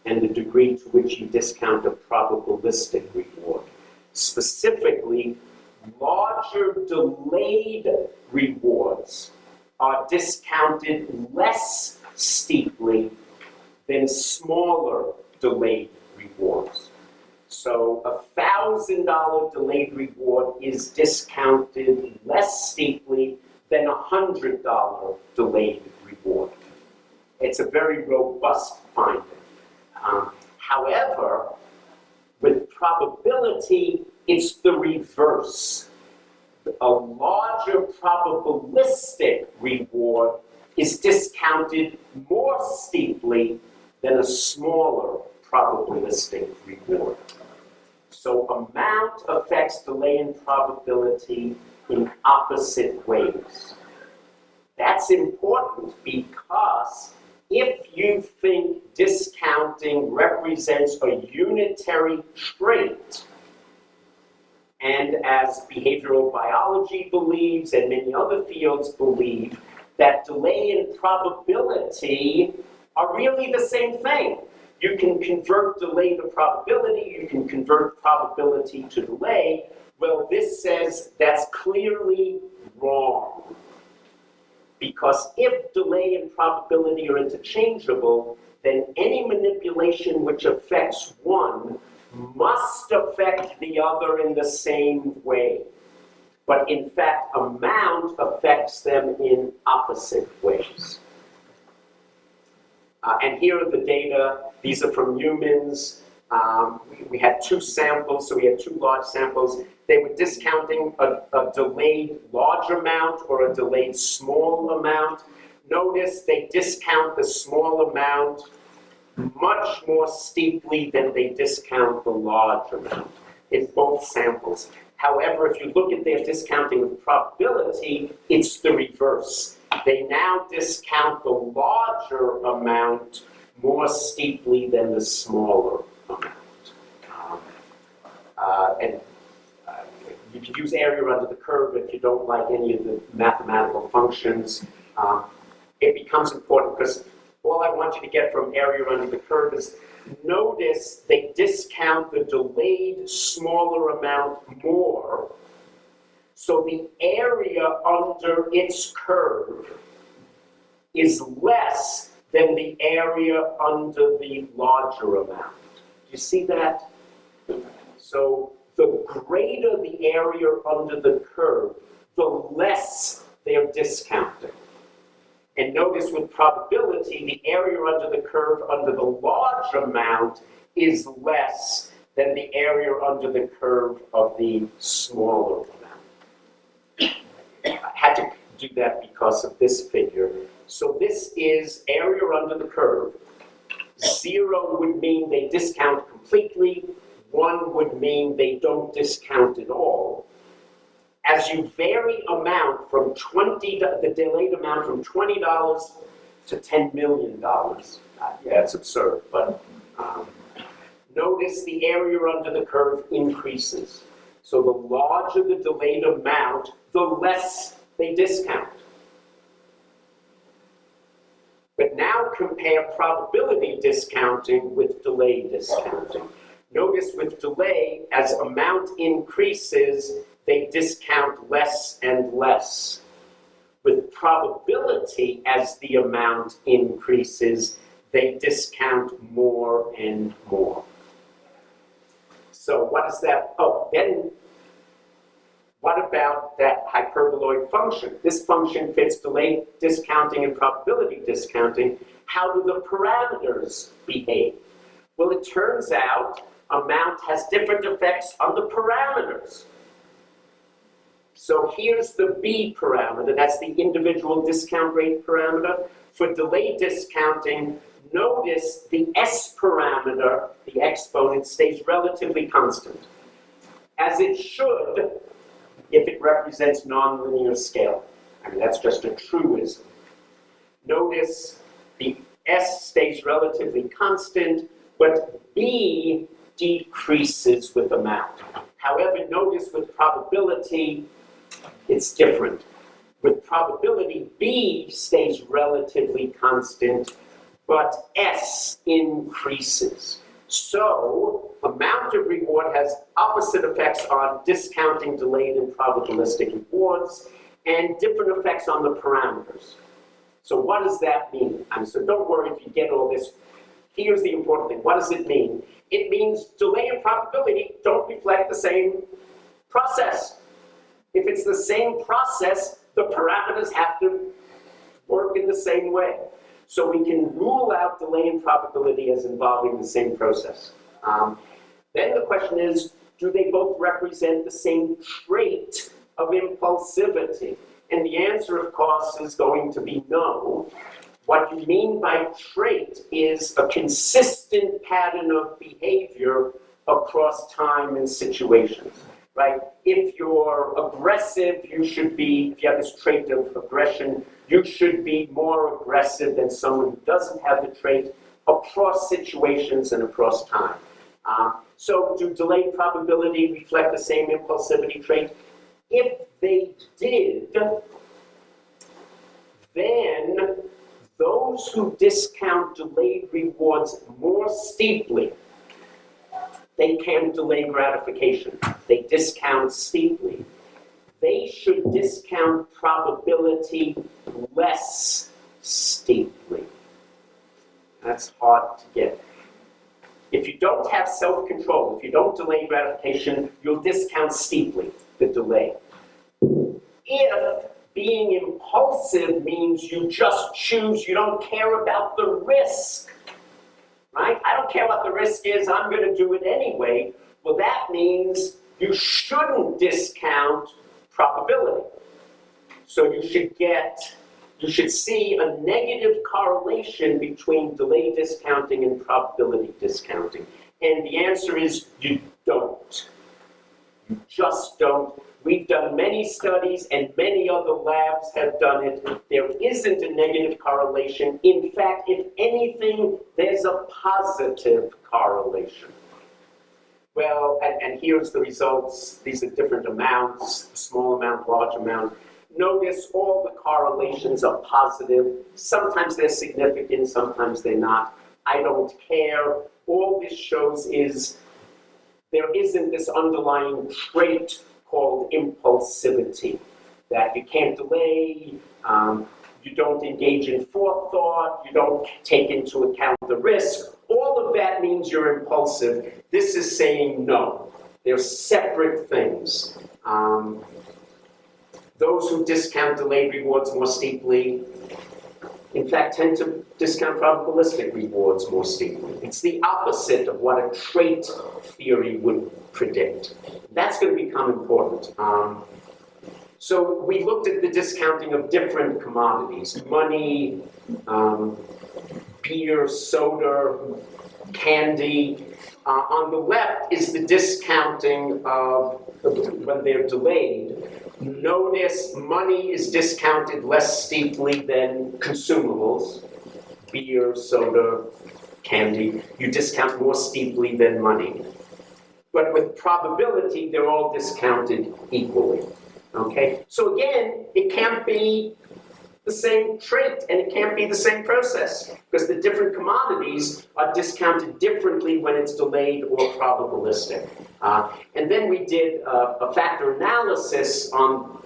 and the degree to which you discount a probabilistic reward. Specifically, larger delayed rewards are discounted less steeply than smaller delayed rewards. So a $1,000 delayed reward is discounted less steeply than a $100 delayed reward. It's a very robust finding. However, with probability, it's the reverse. A larger probabilistic reward is discounted more steeply than a smaller probabilistic reward. So amount affects delay and probability in opposite ways. That's important because if you think discounting represents a unitary trait, and as behavioral biology believes and many other fields believe, that delay and probability are really the same thing. You can convert delay to probability, you can convert probability to delay. Well, this says that's clearly wrong. Because if delay and probability are interchangeable, then any manipulation which affects one must affect the other in the same way. But in fact, amount affects them in opposite ways. And here are the data. These are from humans. We had two samples, so we had two large samples. They were discounting a delayed large amount or a delayed small amount. Notice they discount the small amount much more steeply than they discount the large amount in both samples. However, if you look at their discounting of probability, it's the reverse. They now discount the larger amount more steeply than the smaller amount. You can use area under the curve if you don't like any of the mathematical functions. It becomes important because all I want you to get from area under the curve is notice they discount the delayed smaller amount more. So the area under its curve is less than the area under the larger amount. Do you see that? So the greater the area under the curve, the less they're discounting. And notice with probability, the area under the curve under the large amount is less than the area under the curve of the smaller amount. I had to do that because of this figure. So this is area under the curve. 0 would mean they discount completely. 1 would mean they don't discount at all. As you vary amount from the delayed amount from $20 to $10 million, yeah, it's absurd, but notice the area under the curve increases. So the larger the delayed amount, the less they discount. But now compare probability discounting with delay discounting. Notice with delay, as amount increases, they discount less and less. With probability, as the amount increases, they discount more and more. So what is that? Oh, then What about that hyperboloid function? This function fits delay discounting and probability discounting. How do the parameters behave? Well, it turns out amount has different effects on the parameters. So here's the B parameter, that's the individual discount rate parameter. For delay discounting, notice the S parameter, the exponent, stays relatively constant, as it should if it represents nonlinear scale. I mean, that's just a truism. Notice the S stays relatively constant, but B decreases with amount. However, notice with probability, it's different. With probability, B stays relatively constant, but S increases. So, amount of reward has opposite effects on discounting delayed and probabilistic rewards, and different effects on the parameters. So what does that mean? So don't worry if you get all this. Here's the important thing. What does it mean? It means delay and probability don't reflect the same process. If it's the same process, the parameters have to work in the same way. So we can rule out delay and probability as involving the same process. Then the question is, do they both represent the same trait of impulsivity? And the answer, of course, is going to be no. What you mean by trait is a consistent pattern of behavior across time and situations, right? If you're aggressive, you should be, if you have this trait of aggression, you should be more aggressive than someone who doesn't have the trait across situations and across time. So do delayed probability reflect the same impulsivity trait? If they did, then those who discount delayed rewards more steeply, they can delay gratification. They discount steeply. They should discount probability less steeply. That's hard to get. If you don't have self-control, if you don't delay gratification, you'll discount steeply the delay. If being impulsive means you just choose, you don't care about the risk, right? I don't care what the risk is, I'm going to do it anyway. Well, that means you shouldn't discount probability. So you should see a negative correlation between delay discounting and probability discounting. And the answer is you don't. You just don't. We've done many studies and many other labs have done it. There isn't a negative correlation. In fact, if anything, there's a positive correlation. Well, and here's the results. These are different amounts, small amount, large amount. Notice all the correlations are positive. Sometimes they're significant, sometimes they're not. I don't care. All this shows is there isn't this underlying trait called impulsivity, that you can't delay, you don't engage in forethought, you don't take into account the risk. All of that means you're impulsive. This is saying no. They're separate things. Those who discount delayed rewards more steeply, in fact, tend to discount probabilistic rewards more steeply. It's the opposite of what a trait theory would predict. That's going to become important. So we looked at the discounting of different commodities: money, beer, soda, candy. On the left is the discounting of when they're delayed. Notice money is discounted less steeply than consumables, beer, soda, candy. You discount more steeply than money. But with probability, they're all discounted equally. Okay? So again, it can't be the same trait and it can't be the same process because the different commodities are discounted differently when it's delayed or probabilistic. And then we did a factor analysis on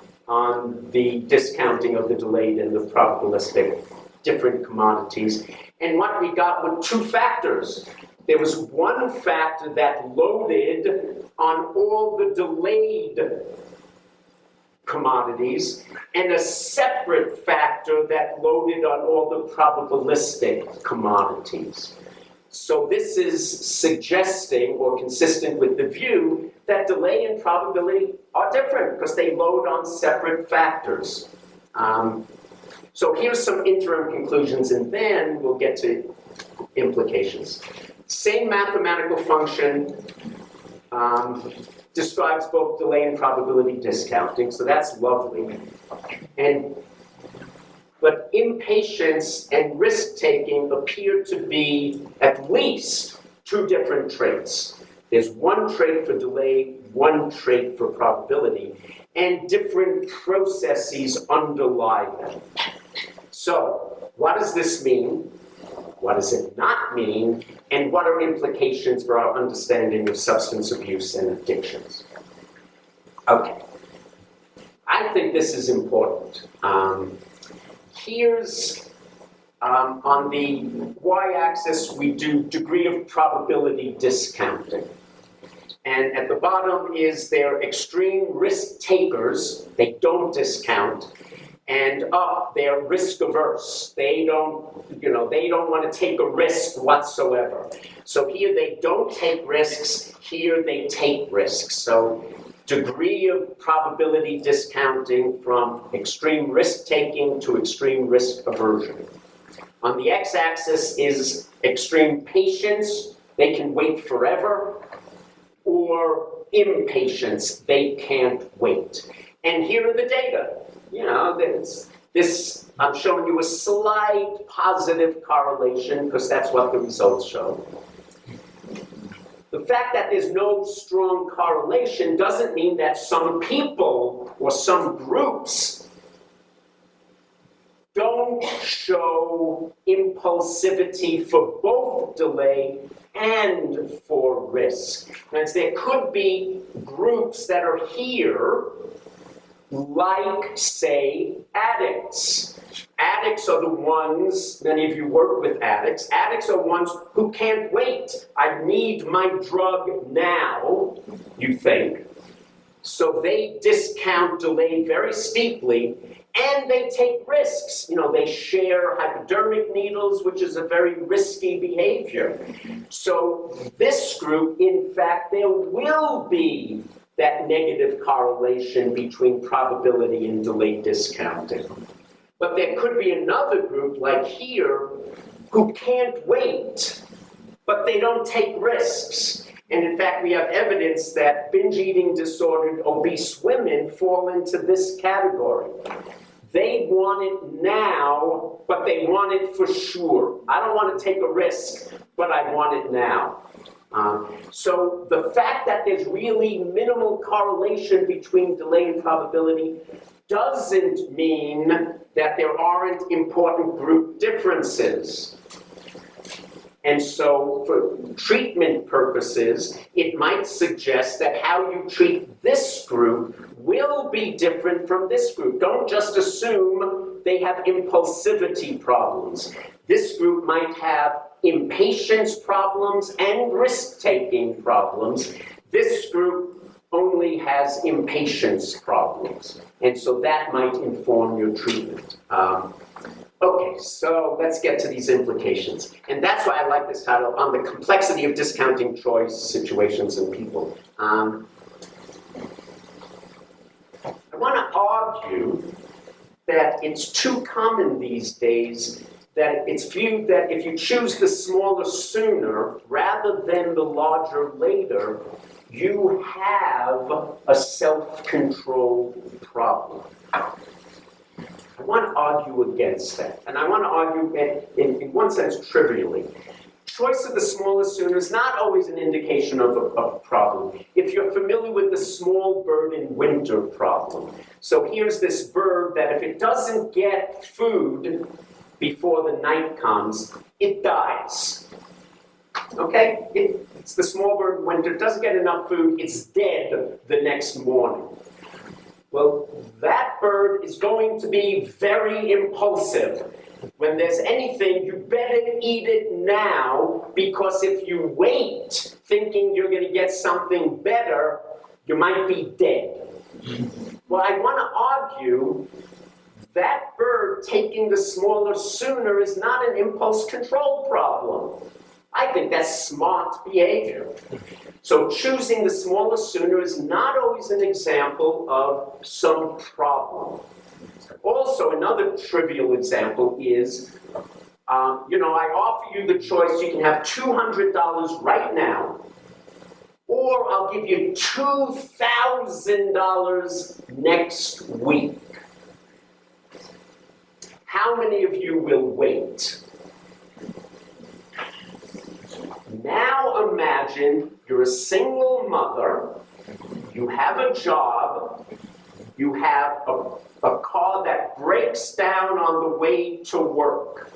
the discounting of the delayed and the probabilistic different commodities. And what we got were two factors. There was one factor that loaded on all the delayed commodities, and a separate factor that loaded on all the probabilistic commodities. So this is suggesting or consistent with the view that delay and probability are different because they load on separate factors. So here's some interim conclusions, and then we'll get to implications. Same mathematical function describes both delay and probability discounting, so that's lovely. But impatience and risk-taking appear to be at least two different traits. There's one trait for delay, one trait for probability, and different processes underlie them. So, what does this mean? What does it not mean? And what are implications for our understanding of substance abuse and addictions? Okay. I think this is important. Here's, on the y-axis, we do degree of probability discounting. And at the bottom is their extreme risk takers. They don't discount. And up, they're risk averse. They don't want to take a risk whatsoever. So here they don't take risks. Here they take risks. So degree of probability discounting from extreme risk taking to extreme risk aversion. On the x-axis is extreme patience. They can wait forever. Or impatience. They can't wait. And here are the data. You know, this I'm showing you a slight positive correlation because that's what the results show. The fact that there's no strong correlation doesn't mean that some people or some groups don't show impulsivity for both delay and for risk. Because there could be groups that are here like, say, addicts. Addicts are the ones, many of you work with addicts. Addicts are ones who can't wait. I need my drug now, you think. So they discount delay very steeply, and they take risks. You know, they share hypodermic needles, which is a very risky behavior. So this group, in fact, there will be that negative correlation between probability and delay discounting. But there could be another group, like here, who can't wait, but they don't take risks. And in fact, we have evidence that binge eating disordered obese women fall into this category. They want it now, but they want it for sure. I don't want to take a risk, but I want it now. So the fact that there's really minimal correlation between delay and probability doesn't mean that there aren't important group differences. And so for treatment purposes, it might suggest that how you treat this group will be different from this group. Don't just assume they have impulsivity problems. This group might have impatience problems and risk-taking problems. This group only has impatience problems. And so that might inform your treatment. Okay, so let's get to these implications. And that's why I like this title, On the Complexity of Discounting Choice, Situations, and People. I want to argue that it's too common these days that it's viewed that if you choose the smaller sooner rather than the larger later, you have a self-control problem. I want to argue against that, and I want to argue in one sense trivially. Choice of the smaller sooner is not always an indication of a problem. If you're familiar with the small bird in winter problem, so here's this bird that if it doesn't get food before the night comes, it dies. Okay? It's the small bird in winter, doesn't get enough food, it's dead the next morning. Well, that bird is going to be very impulsive. When there's anything, you better eat it now, because if you wait thinking you're going to get something better, you might be dead. Well, I want to argue that bird taking the smaller sooner is not an impulse control problem. I think that's smart behavior. So choosing the smaller sooner is not always an example of some problem. Also, another trivial example is, I offer you the choice, you can have $200 right now, or I'll give you $2,000 next week. How many of you will wait? Now imagine you're a single mother, you have a job, you have a car that breaks down on the way to work.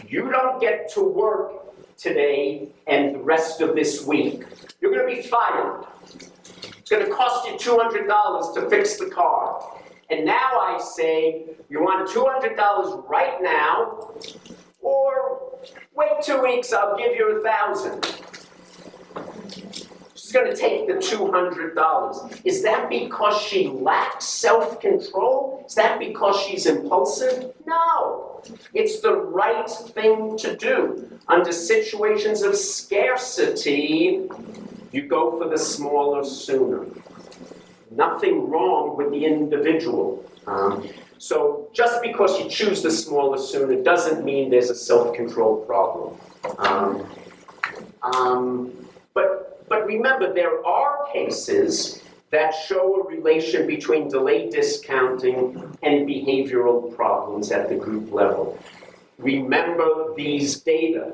You don't get to work today and the rest of this week. You're going to be fired. It's going to cost you $200 to fix the car. And now I say, you want $200 right now, or wait 2 weeks, I'll give you $1,000. She's going to take the $200. Is that because she lacks self-control? Is that because she's impulsive? No. It's the right thing to do. Under situations of scarcity, you go for the smaller sooner. Nothing wrong with the individual. So just because you choose the smaller sooner doesn't mean there's a self-control problem. But remember, there are cases that show a relation between delayed discounting and behavioral problems at the group level. Remember these data.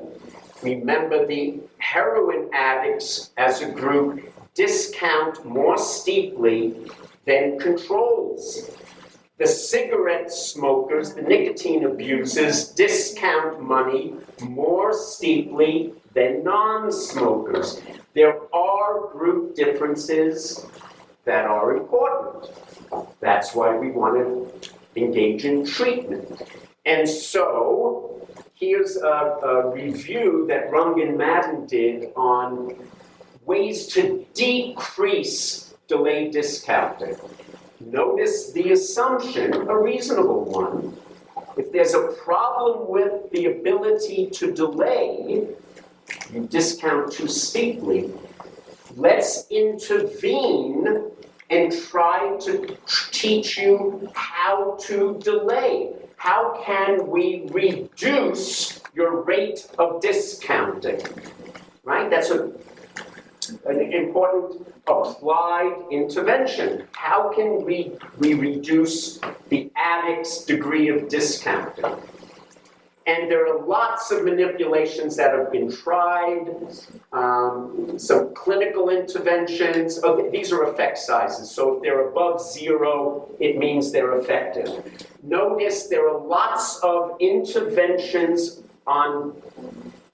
Remember the heroin addicts as a group discount more steeply than controls. The cigarette smokers, the nicotine abusers, discount money more steeply than non-smokers. There are group differences that are important. That's why we want to engage in treatment. And so, here's a review that Rungan Madden did on ways to decrease delayed discounting. Notice the assumption, a reasonable one. If there's a problem with the ability to delay, you discount too steeply, let's intervene and try to teach you how to delay. How can we reduce your rate of discounting? Right? That's an important applied intervention. How can we reduce the addict's degree of discounting? And there are lots of manipulations that have been tried, some clinical interventions. Okay, these are effect sizes, so if they're above 0, it means they're effective. Notice there are lots of interventions on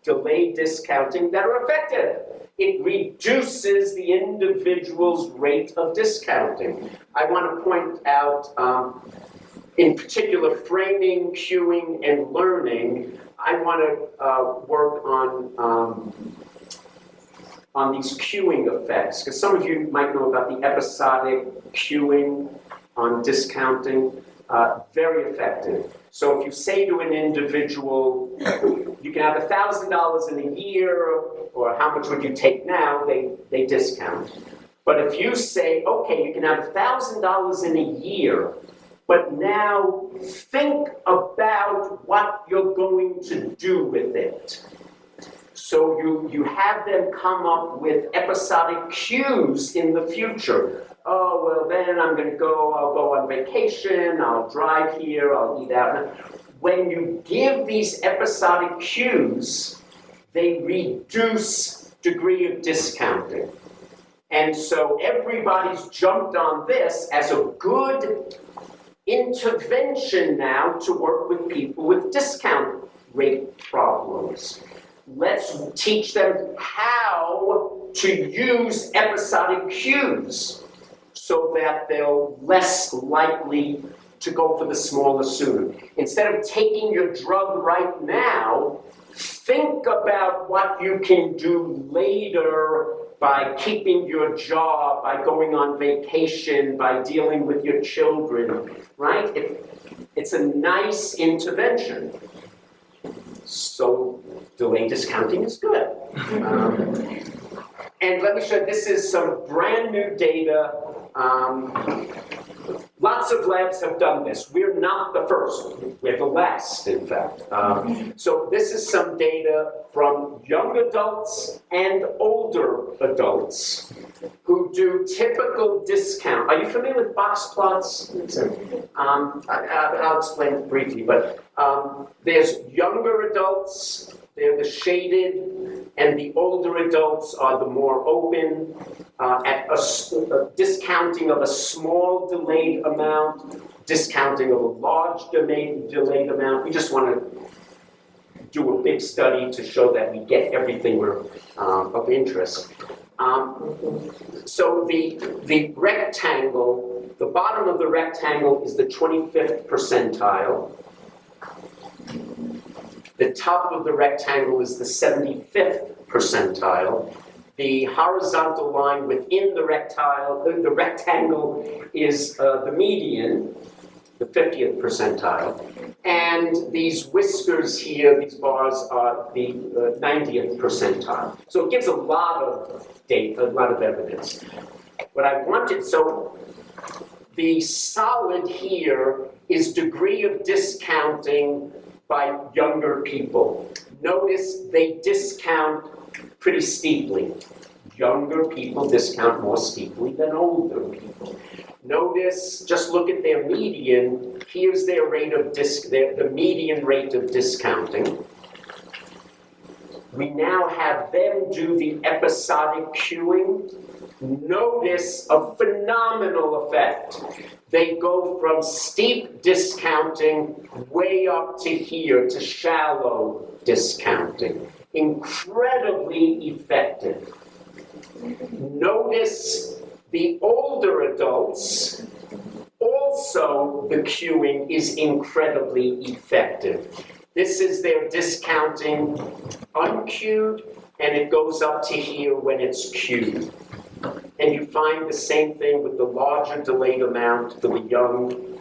delayed discounting that are effective. It reduces the individual's rate of discounting. I want to point out, in particular, framing, cueing, and learning. I want to work on these cueing effects, because some of you might know about the episodic cueing on discounting. Very effective. So if you say to an individual, you can have $1,000 in a year, or how much would you take now, they discount. But if you say, okay, you can have $1,000 in a year, but now think about what you're going to do with it. So you have them come up with episodic cues in the future. Oh, well, then I'll go on vacation, I'll drive here, I'll eat out. When you give these episodic cues, they reduce degree of discounting. And so everybody's jumped on this as a good intervention now to work with people with discount rate problems. Let's teach them how to use episodic cues so that they're less likely to go for the smaller sooner. Instead of taking your drug right now, think about what you can do later by keeping your job, by going on vacation, by dealing with your children, right? It's a nice intervention. So delay discounting is good. And let me show you, this is some brand new data. Lots of labs have done this. We're not the first. We're the last, in fact. So this is some data from young adults and older adults who do typical discount. Are you familiar with box plots? I'll explain it briefly, but there's younger adults, they're the shaded, and the older adults are the more open, at a discounting of a small delayed amount, discounting of a large delayed amount. We just want to do a big study to show that we get everything of interest. So the rectangle, the bottom of the rectangle is the 25th percentile. The top of the rectangle is the 75th percentile. The horizontal line within the rectangle is the median, the 50th percentile. And these whiskers here, these bars, are the 90th percentile. So it gives a lot of data, a lot of evidence. What I wanted, so the solid here is degree of discounting by younger people. Notice they discount pretty steeply. Younger people discount more steeply than older people. Notice, just look at their median. Here's their rate of the median rate of discounting. We now have them do the episodic queuing. Notice a phenomenal effect. They go from steep discounting way up to here, to shallow discounting. Incredibly effective. Notice the older adults, also the queuing is incredibly effective. This is their discounting unqueued, and it goes up to here when it's queued. And you find the same thing with the larger delayed amount for the young,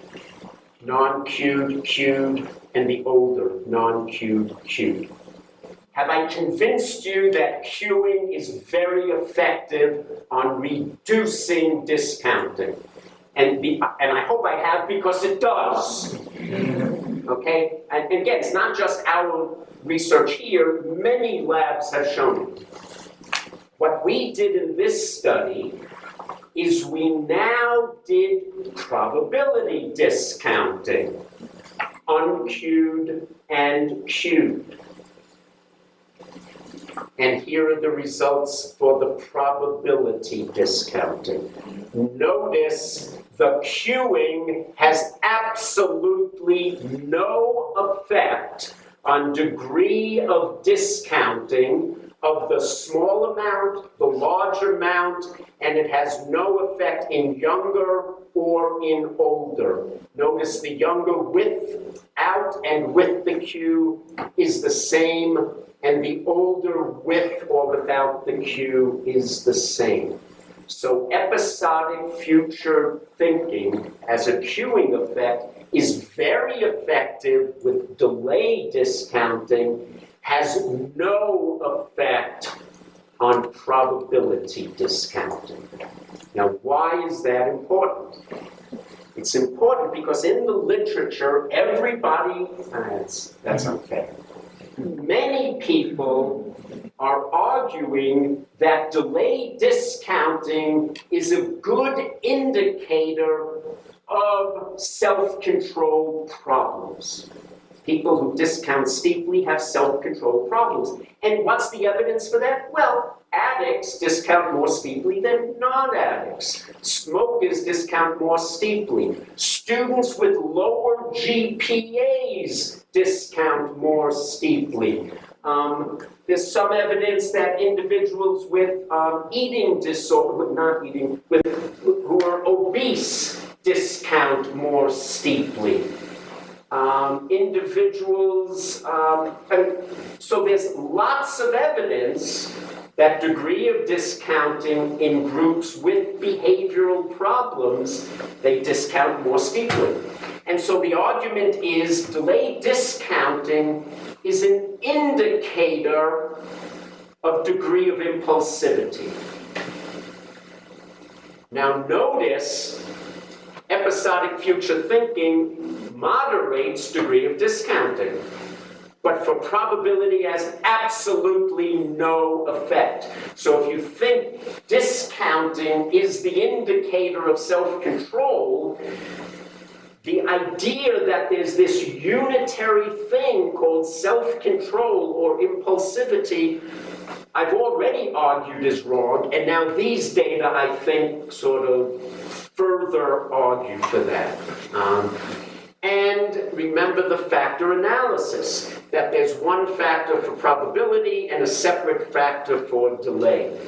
non-queued, queued, and the older, non-queued, queued. Have I convinced you that queuing is very effective on reducing discounting? And I hope I have, because it does. Okay? And again, it's not just our research here. Many labs have shown it. What we did in this study is we now did probability discounting, unqueued and queued. And here are the results for the probability discounting. Notice the queuing has absolutely no effect on degree of discounting of the small amount, the large amount, and it has no effect in younger or in older. Notice the younger without and with the queue is the same, and the older with or without the queue is the same. So episodic future thinking as a queuing effect is very effective with delay discounting, has no effect on probability discounting. Now, why is that important? It's important because in the literature, everybody, that's unfair. Many people are arguing that delay discounting is a good indicator of self-control problems. People who discount steeply have self-control problems. And what's the evidence for that? Well, addicts discount more steeply than non-addicts. Smokers discount more steeply. Students with lower GPAs discount more steeply. There's some evidence that individuals with eating disorder, who are obese, discount more steeply. Individuals, so there's lots of evidence that degree of discounting in groups with behavioral problems, they discount more steeply. And so the argument is delayed discounting is an indicator of degree of impulsivity. Now notice, episodic future thinking moderates degree of discounting. But for probability has absolutely no effect. So if you think discounting is the indicator of self-control, the idea that there's this unitary thing called self-control or impulsivity, I've already argued is wrong, and now these data, I think, sort of further argue for that. And remember the factor analysis, that there's one factor for probability and a separate factor for delay.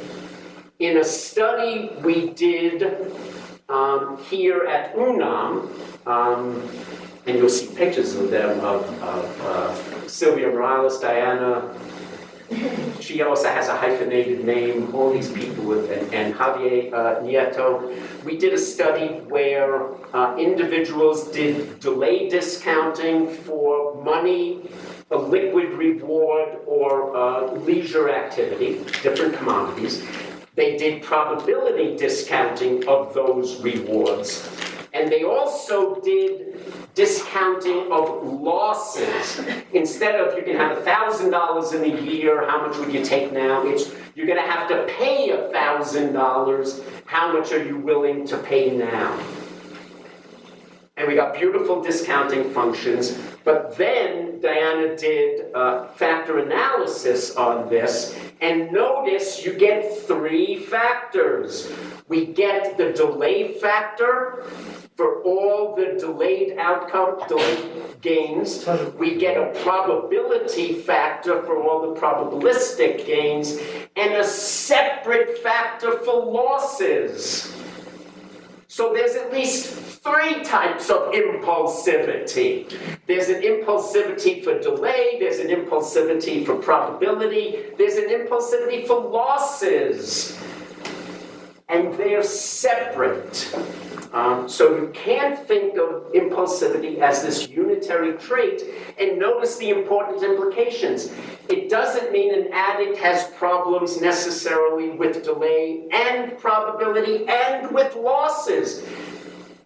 In a study we did here at UNAM, and you'll see pictures of them, of Sylvia Morales, Diana, she also has a hyphenated name, all these people with, and Javier Nieto. We did a study where individuals did delay discounting for money, a liquid reward, or leisure activity, different commodities. They did probability discounting of those rewards. And they also did discounting of losses. Instead of you can have $1,000 in a year, how much would you take now? It's you're going to have to pay $1,000. How much are you willing to pay now? And we got beautiful discounting functions. But then Diana did factor analysis on this. And notice you get 3 factors. We get the delay factor for all the delayed outcome, delayed gains. We get a probability factor for all the probabilistic gains, and a separate factor for losses. So there's at least 3 types of impulsivity. There's an impulsivity for delay, there's an impulsivity for probability, there's an impulsivity for losses. And they're separate. So you can't think of impulsivity as this unitary trait, and notice the important implications. It doesn't mean an addict has problems necessarily with delay and probability and with losses.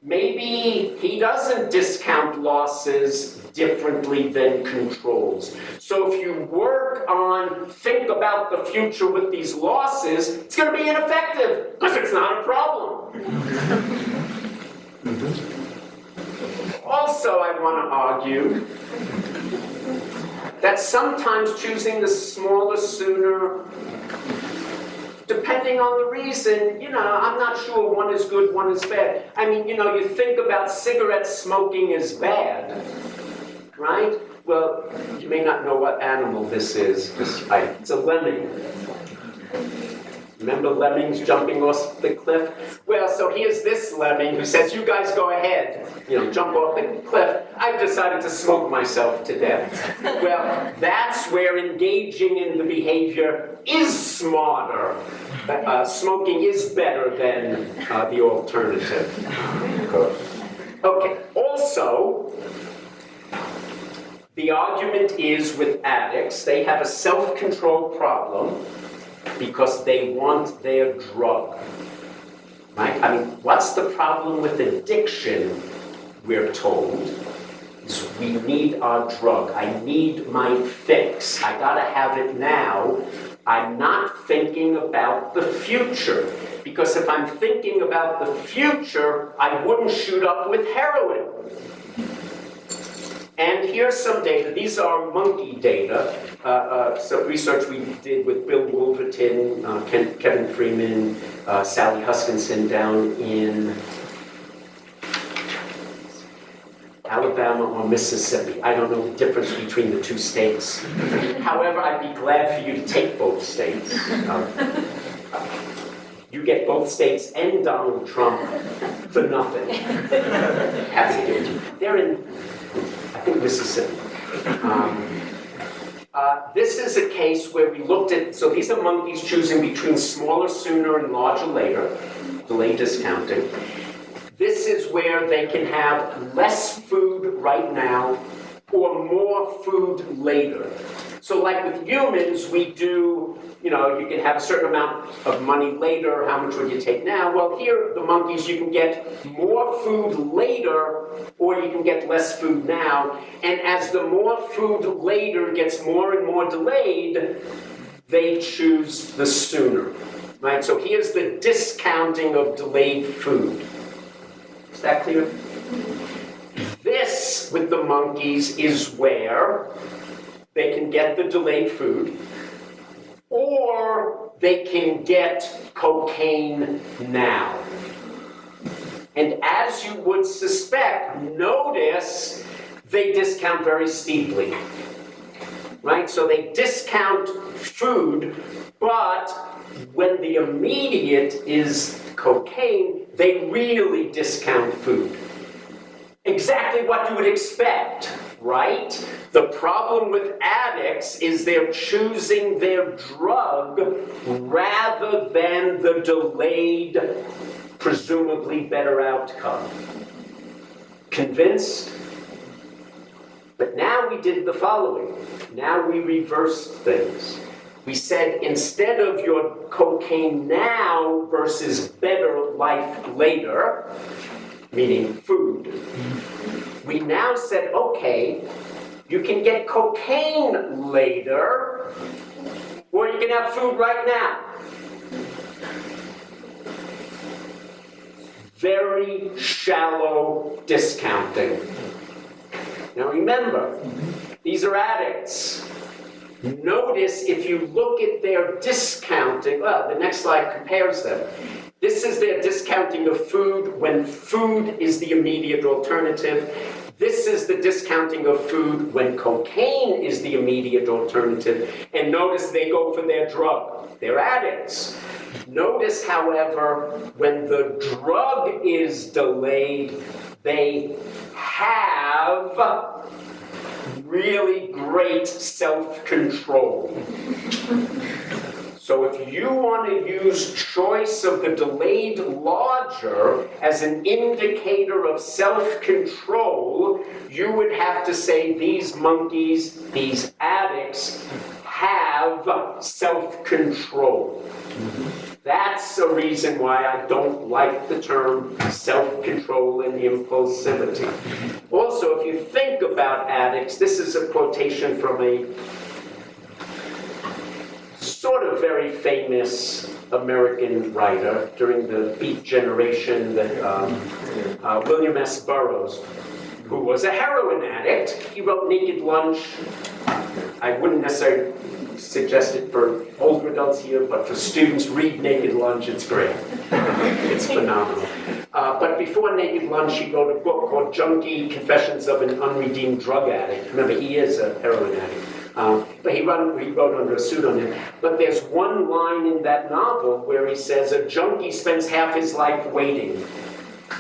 Maybe he doesn't discount losses differently than controls. So if you work on think about the future with these losses, it's going to be ineffective because it's not a problem. Also, I want to argue that sometimes choosing the smaller sooner, depending on the reason, I'm not sure one is good, one is bad. I mean, you think about cigarette smoking is bad, right? Well, you may not know what animal this is. It's a lemming. Remember lemmings jumping off the cliff? Well, so here's this lemming who says, you guys go ahead, jump off the cliff. I've decided to smoke myself to death. Well, that's where engaging in the behavior is smarter. Smoking is better than the alternative. Okay, also, the argument is with addicts, they have a self-control problem because they want their drug, right? I mean, what's the problem with addiction, we're told, is we need our drug. I need my fix. I gotta have it now. I'm not thinking about the future. Because if I'm thinking about the future, I wouldn't shoot up with heroin. And here's some data. These are monkey data. So research we did with Bill Wolverton, Kevin Freeman, Sally Huskinson down in Alabama or Mississippi. I don't know the difference between the 2 states. However, I'd be glad for you to take both states. You get both states and Donald Trump for nothing. Happy to give it to you. They're in, I think, Mississippi. this is a case where we looked at, so these are monkeys choosing between smaller sooner and larger later, delay discounting. This is where they can have less food right now or more food later. So like with humans, we do, you can have a certain amount of money later, how much would you take now? Well, here, the monkeys, you can get more food later, or you can get less food now. And as the more food later gets more and more delayed, they choose the sooner, right? So here's the discounting of delayed food. Is that clear? This, with the monkeys, is where they can get the delayed food, or they can get cocaine now. And as you would suspect, notice they discount very steeply, right? So they discount food, but when the immediate is cocaine, they really discount food. Exactly what you would expect, right? The problem with addicts is they're choosing their drug rather than the delayed, presumably better outcome. Convinced? But now we did the following. Now we reversed things. We said instead of your cocaine now versus better life later, meaning food, we now said, okay, you can get cocaine later, or you can have food right now. Very shallow discounting. Now remember, these are addicts. Notice if you look at their discounting, well, the next slide compares them. This is their discounting of food when food is the immediate alternative. This is the discounting of food when cocaine is the immediate alternative. And notice they go for their drug. They're addicts. Notice, however, when the drug is delayed, they have really great self-control. So if you want to use choice of the delayed larger as an indicator of self-control, you would have to say these monkeys, these addicts, have self-control. That's a reason why I don't like the term self-control and impulsivity. Also, if you think about addicts, this is a quotation from a sort of very famous American writer during the Beat Generation, William S. Burroughs, who was a heroin addict. He wrote Naked Lunch. I wouldn't necessarily suggest it for older adults here, but for students, read Naked Lunch, it's great. It's phenomenal. But before Naked Lunch, he wrote a book called Junkie Confessions of an Unredeemed Drug Addict. Remember, he is a heroin addict. But he wrote under a pseudonym. But there's one line in that novel where he says, a junkie spends half his life waiting.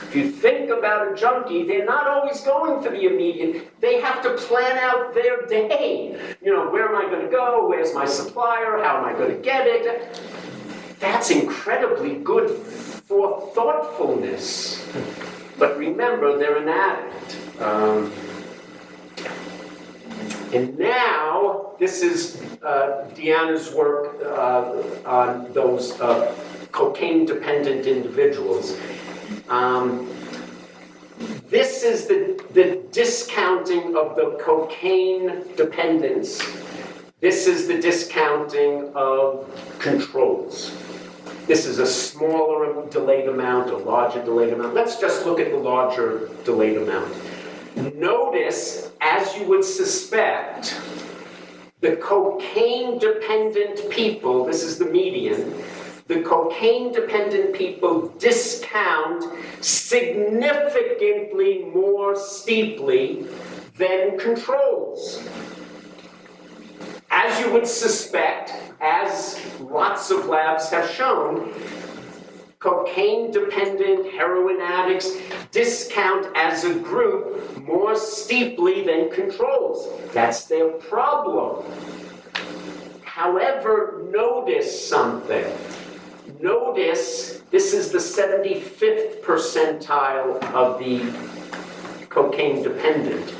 If you think about a junkie, they're not always going for the immediate. They have to plan out their day. Where am I going to go? Where's my supplier? How am I going to get it? That's incredibly good for thoughtfulness. But remember, they're an addict. And now, this is Deanna's work on those cocaine-dependent individuals. This is the discounting of the cocaine dependence. This is the discounting of controls. This is a smaller delayed amount, a larger delayed amount. Let's just look at the larger delayed amount. Notice, as you would suspect, the cocaine-dependent people, this is the median, the cocaine-dependent people discount significantly more steeply than controls. As you would suspect, as lots of labs have shown, cocaine-dependent heroin addicts discount as a group more steeply than controls. That's their problem. However, notice something. Notice this is the 75th percentile of the cocaine dependent.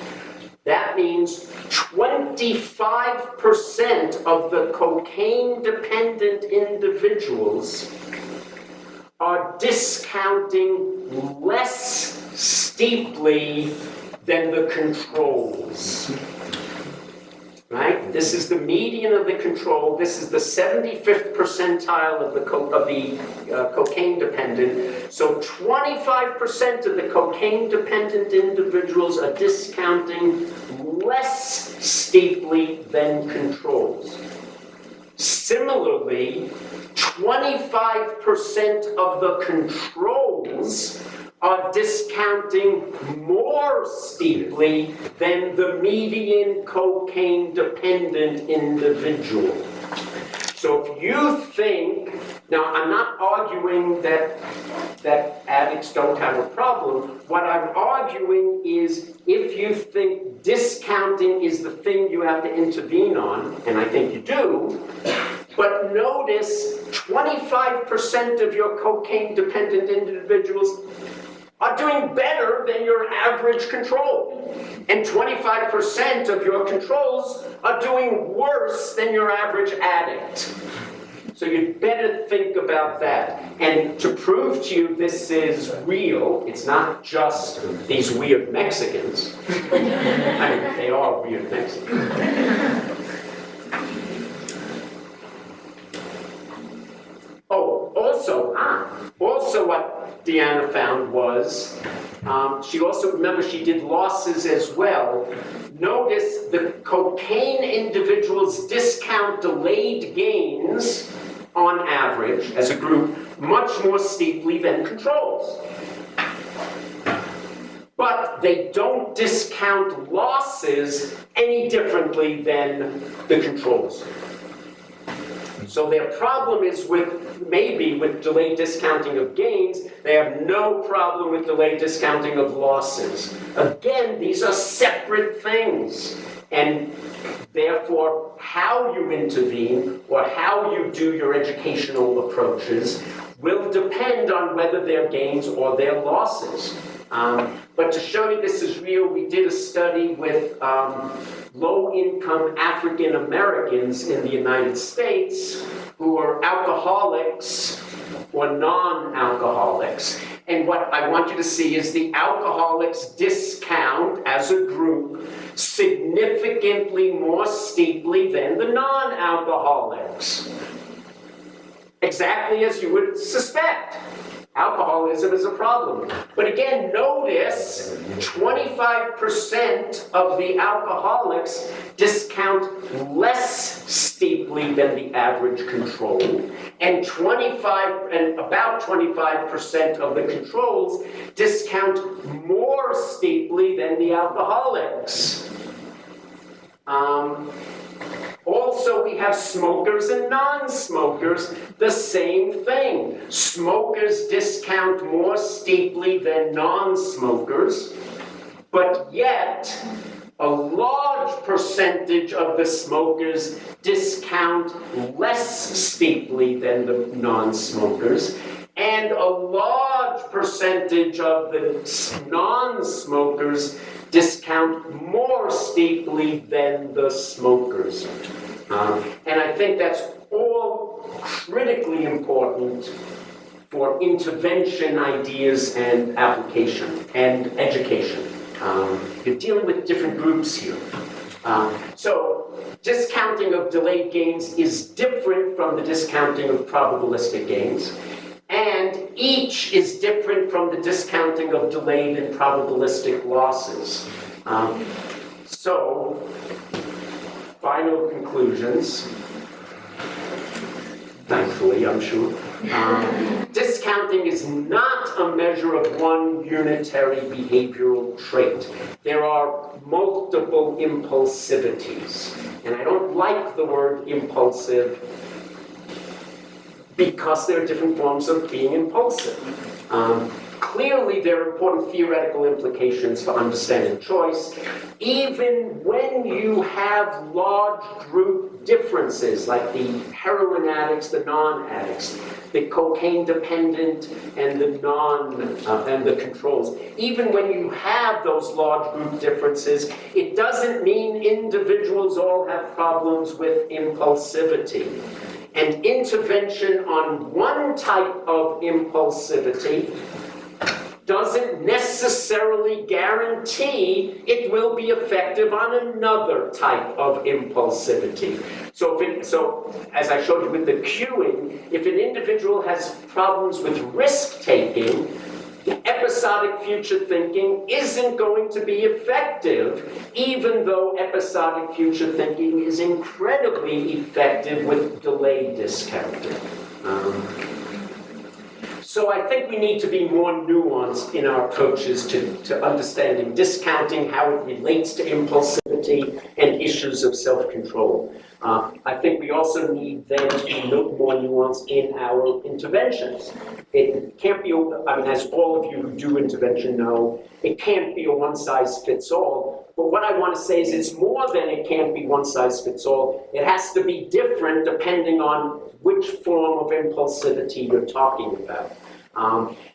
That means 25% of the cocaine dependent individuals are discounting less steeply than the controls. Right? This is the median of the control. This is the 75th percentile of the cocaine dependent. So 25% of the cocaine dependent individuals are discounting less steeply than controls. Similarly, 25% of the controls are discounting more steeply than the median cocaine-dependent individual. So if you think, now I'm not arguing that addicts don't have a problem. What I'm arguing is if you think discounting is the thing you have to intervene on, and I think you do, but notice 25% of your cocaine-dependent individuals are doing better than your average control. And 25% of your controls are doing worse than your average addict. So you'd better think about that. And to prove to you this is real, it's not just these weird Mexicans. I mean, they are weird Mexicans. Oh, also what Deanna found was, she also, remember she did losses as well. Notice the cocaine individuals discount delayed gains on average as a group much more steeply than controls. But they don't discount losses any differently than the controls. So their problem is maybe with delayed discounting of gains. They have no problem with delayed discounting of losses. Again, these are separate things. And therefore, how you intervene or how you do your educational approaches will depend on whether they're gains or they're losses. But to show you this is real, we did a study with low-income African Americans in the United States who are alcoholics or non-alcoholics. And what I want you to see is the alcoholics discount as a group significantly more steeply than the non-alcoholics. Exactly as you would suspect. Alcoholism is a problem. But again, notice 25% of the alcoholics discount less steeply than the average control, and about 25% of the controls discount more steeply than the alcoholics. Also, we have smokers and non-smokers, the same thing. Smokers discount more steeply than non-smokers, but yet a large percentage of the smokers discount less steeply than the non-smokers, and a large percentage of the non-smokers discount more steeply than the smokers. And I think that's all critically important for intervention ideas and application and education. You're dealing with different groups here. So discounting of delayed gains is different from the discounting of probabilistic gains. And each is different from the discounting of delayed and probabilistic losses. So, final conclusions, thankfully, I'm sure. Discounting is not a measure of one unitary behavioral trait. There are multiple impulsivities. And I don't like the word impulsive because there are different forms of being impulsive. Clearly, there are important theoretical implications for understanding choice, even when you have large group differences, like the heroin addicts, the non-addicts, the cocaine dependent, and the controls. Even when you have those large group differences, it doesn't mean individuals all have problems with impulsivity. And intervention on one type of impulsivity doesn't necessarily guarantee it will be effective on another type of impulsivity. So, as I showed you with the cueing, if an individual has problems with risk-taking, episodic future thinking isn't going to be effective, even though episodic future thinking is incredibly effective with delayed discounting. So I think we need to be more nuanced in our approaches to understanding discounting, how it relates to impulsivity and issues of self-control. I think we also need then to be a little more nuanced in our interventions. It can't be, I mean, as all of you who do intervention know, it can't be a one-size-fits-all. But what I want to say is it's more than it can't be one-size-fits-all. It has to be different depending on which form of impulsivity you're talking about.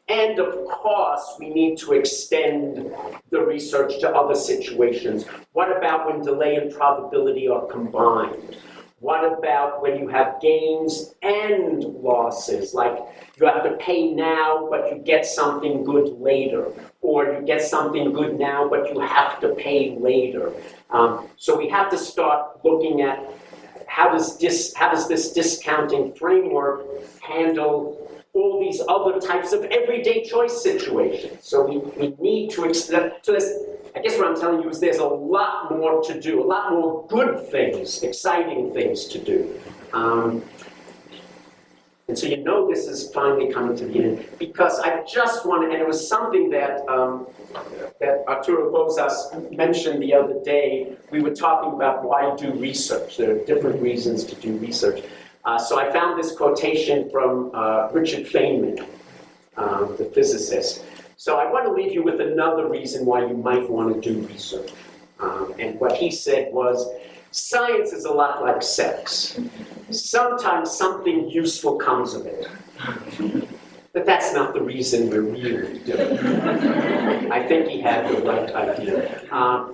And of course, we need to extend the research to other situations. What about when delay and probability are combined? What about when you have gains and losses? Like you have to pay now, but you get something good later. Or you get something good now, but you have to pay later. So we have to start looking at how does this discounting framework handle all these other types of everyday choice situations. So we need to extend. So I guess what I'm telling you is there's a lot more to do, a lot more good things, exciting things to do. And so you know this is finally coming to the end, because I just want to, and it was something that Arturo Bozas mentioned the other day. We were talking about why do research. There are different reasons to do research. So I found this quotation from Richard Feynman, the physicist. So I want to leave you with another reason why you might want to do research. And what he said was, science is a lot like sex. Sometimes something useful comes of it. But that's not the reason we're really doing it. I think he had the right idea.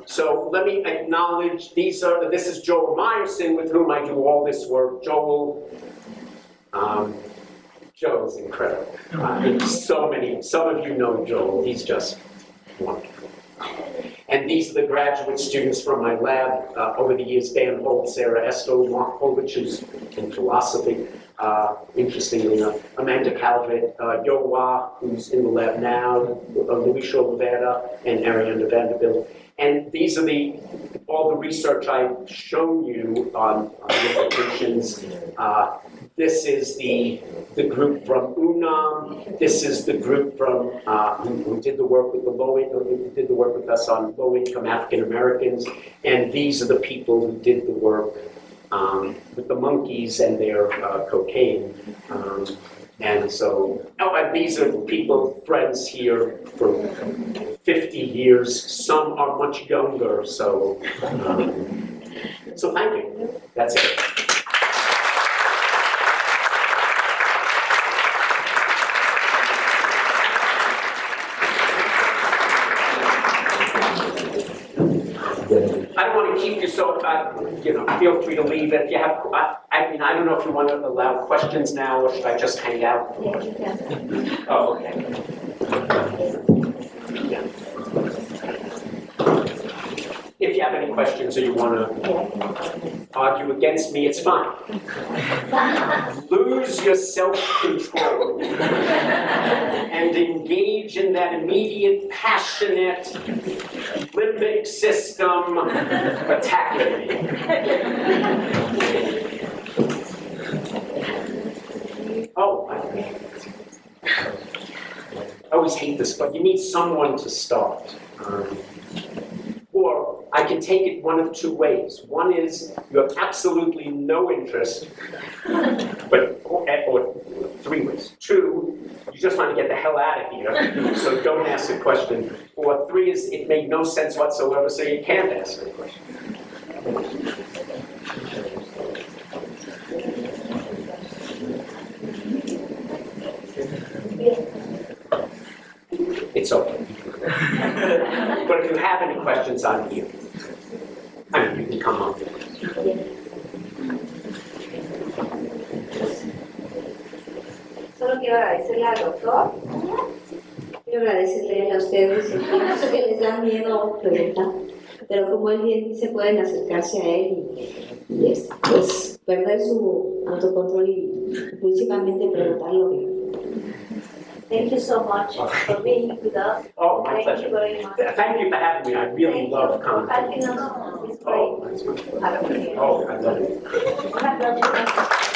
So let me acknowledge this is Joel Meyerson, with whom I do all this work. Joel is incredible. Some of you know Joel. He's just wonderful. And these are the graduate students from my lab over the years: Dan Holt, Sarah Esto, Mark Povich, who's in philosophy. Interestingly enough, Amanda Calvert, Yowa, who's in the lab now, Luis Oliveira, and Ariana Vanderbilt. And these are all the research I've shown you on implications. This is the group from UNAM. This is the group from who did the work with did the work with us on low-income African Americans. And these are the people who did the work with the monkeys and their cocaine. And so, and these are people, friends here for 50 years. Some are much younger, so thank you. That's it. I don't want to keep you, so feel free to leave if you have. I don't know if you want to allow questions now, or should I just hang out? Yeah, you can. Oh, okay. Yeah. If you have any questions or you want to argue against me, it's fine. Lose your self-control and engage in that immediate, passionate, limbic system attack at me. Oh, I always hate this, but you need someone to start. Or I can take it one of two ways. One is you have absolutely no interest, or three ways. Two, you just want to get the hell out of here, so don't ask a question. Or 3 is it made no sense whatsoever, so you can't ask a question. It's okay. But if you have any questions, I'm here. I mean, you can come up. Solo quiero agradecerle al doctor. Quiero agradecerle a ustedes. Yo sé que les da miedo preguntar, pero como él bien dice, pueden acercarse a él y pues, perder su autocontrol y principalmente preguntar lo que. Thank you so much for being with us. Oh, my pleasure. Thank you very much. Thank you for having me. I really love coming. It's great. Oh, that's wonderful. Oh, I love it. Una próxima.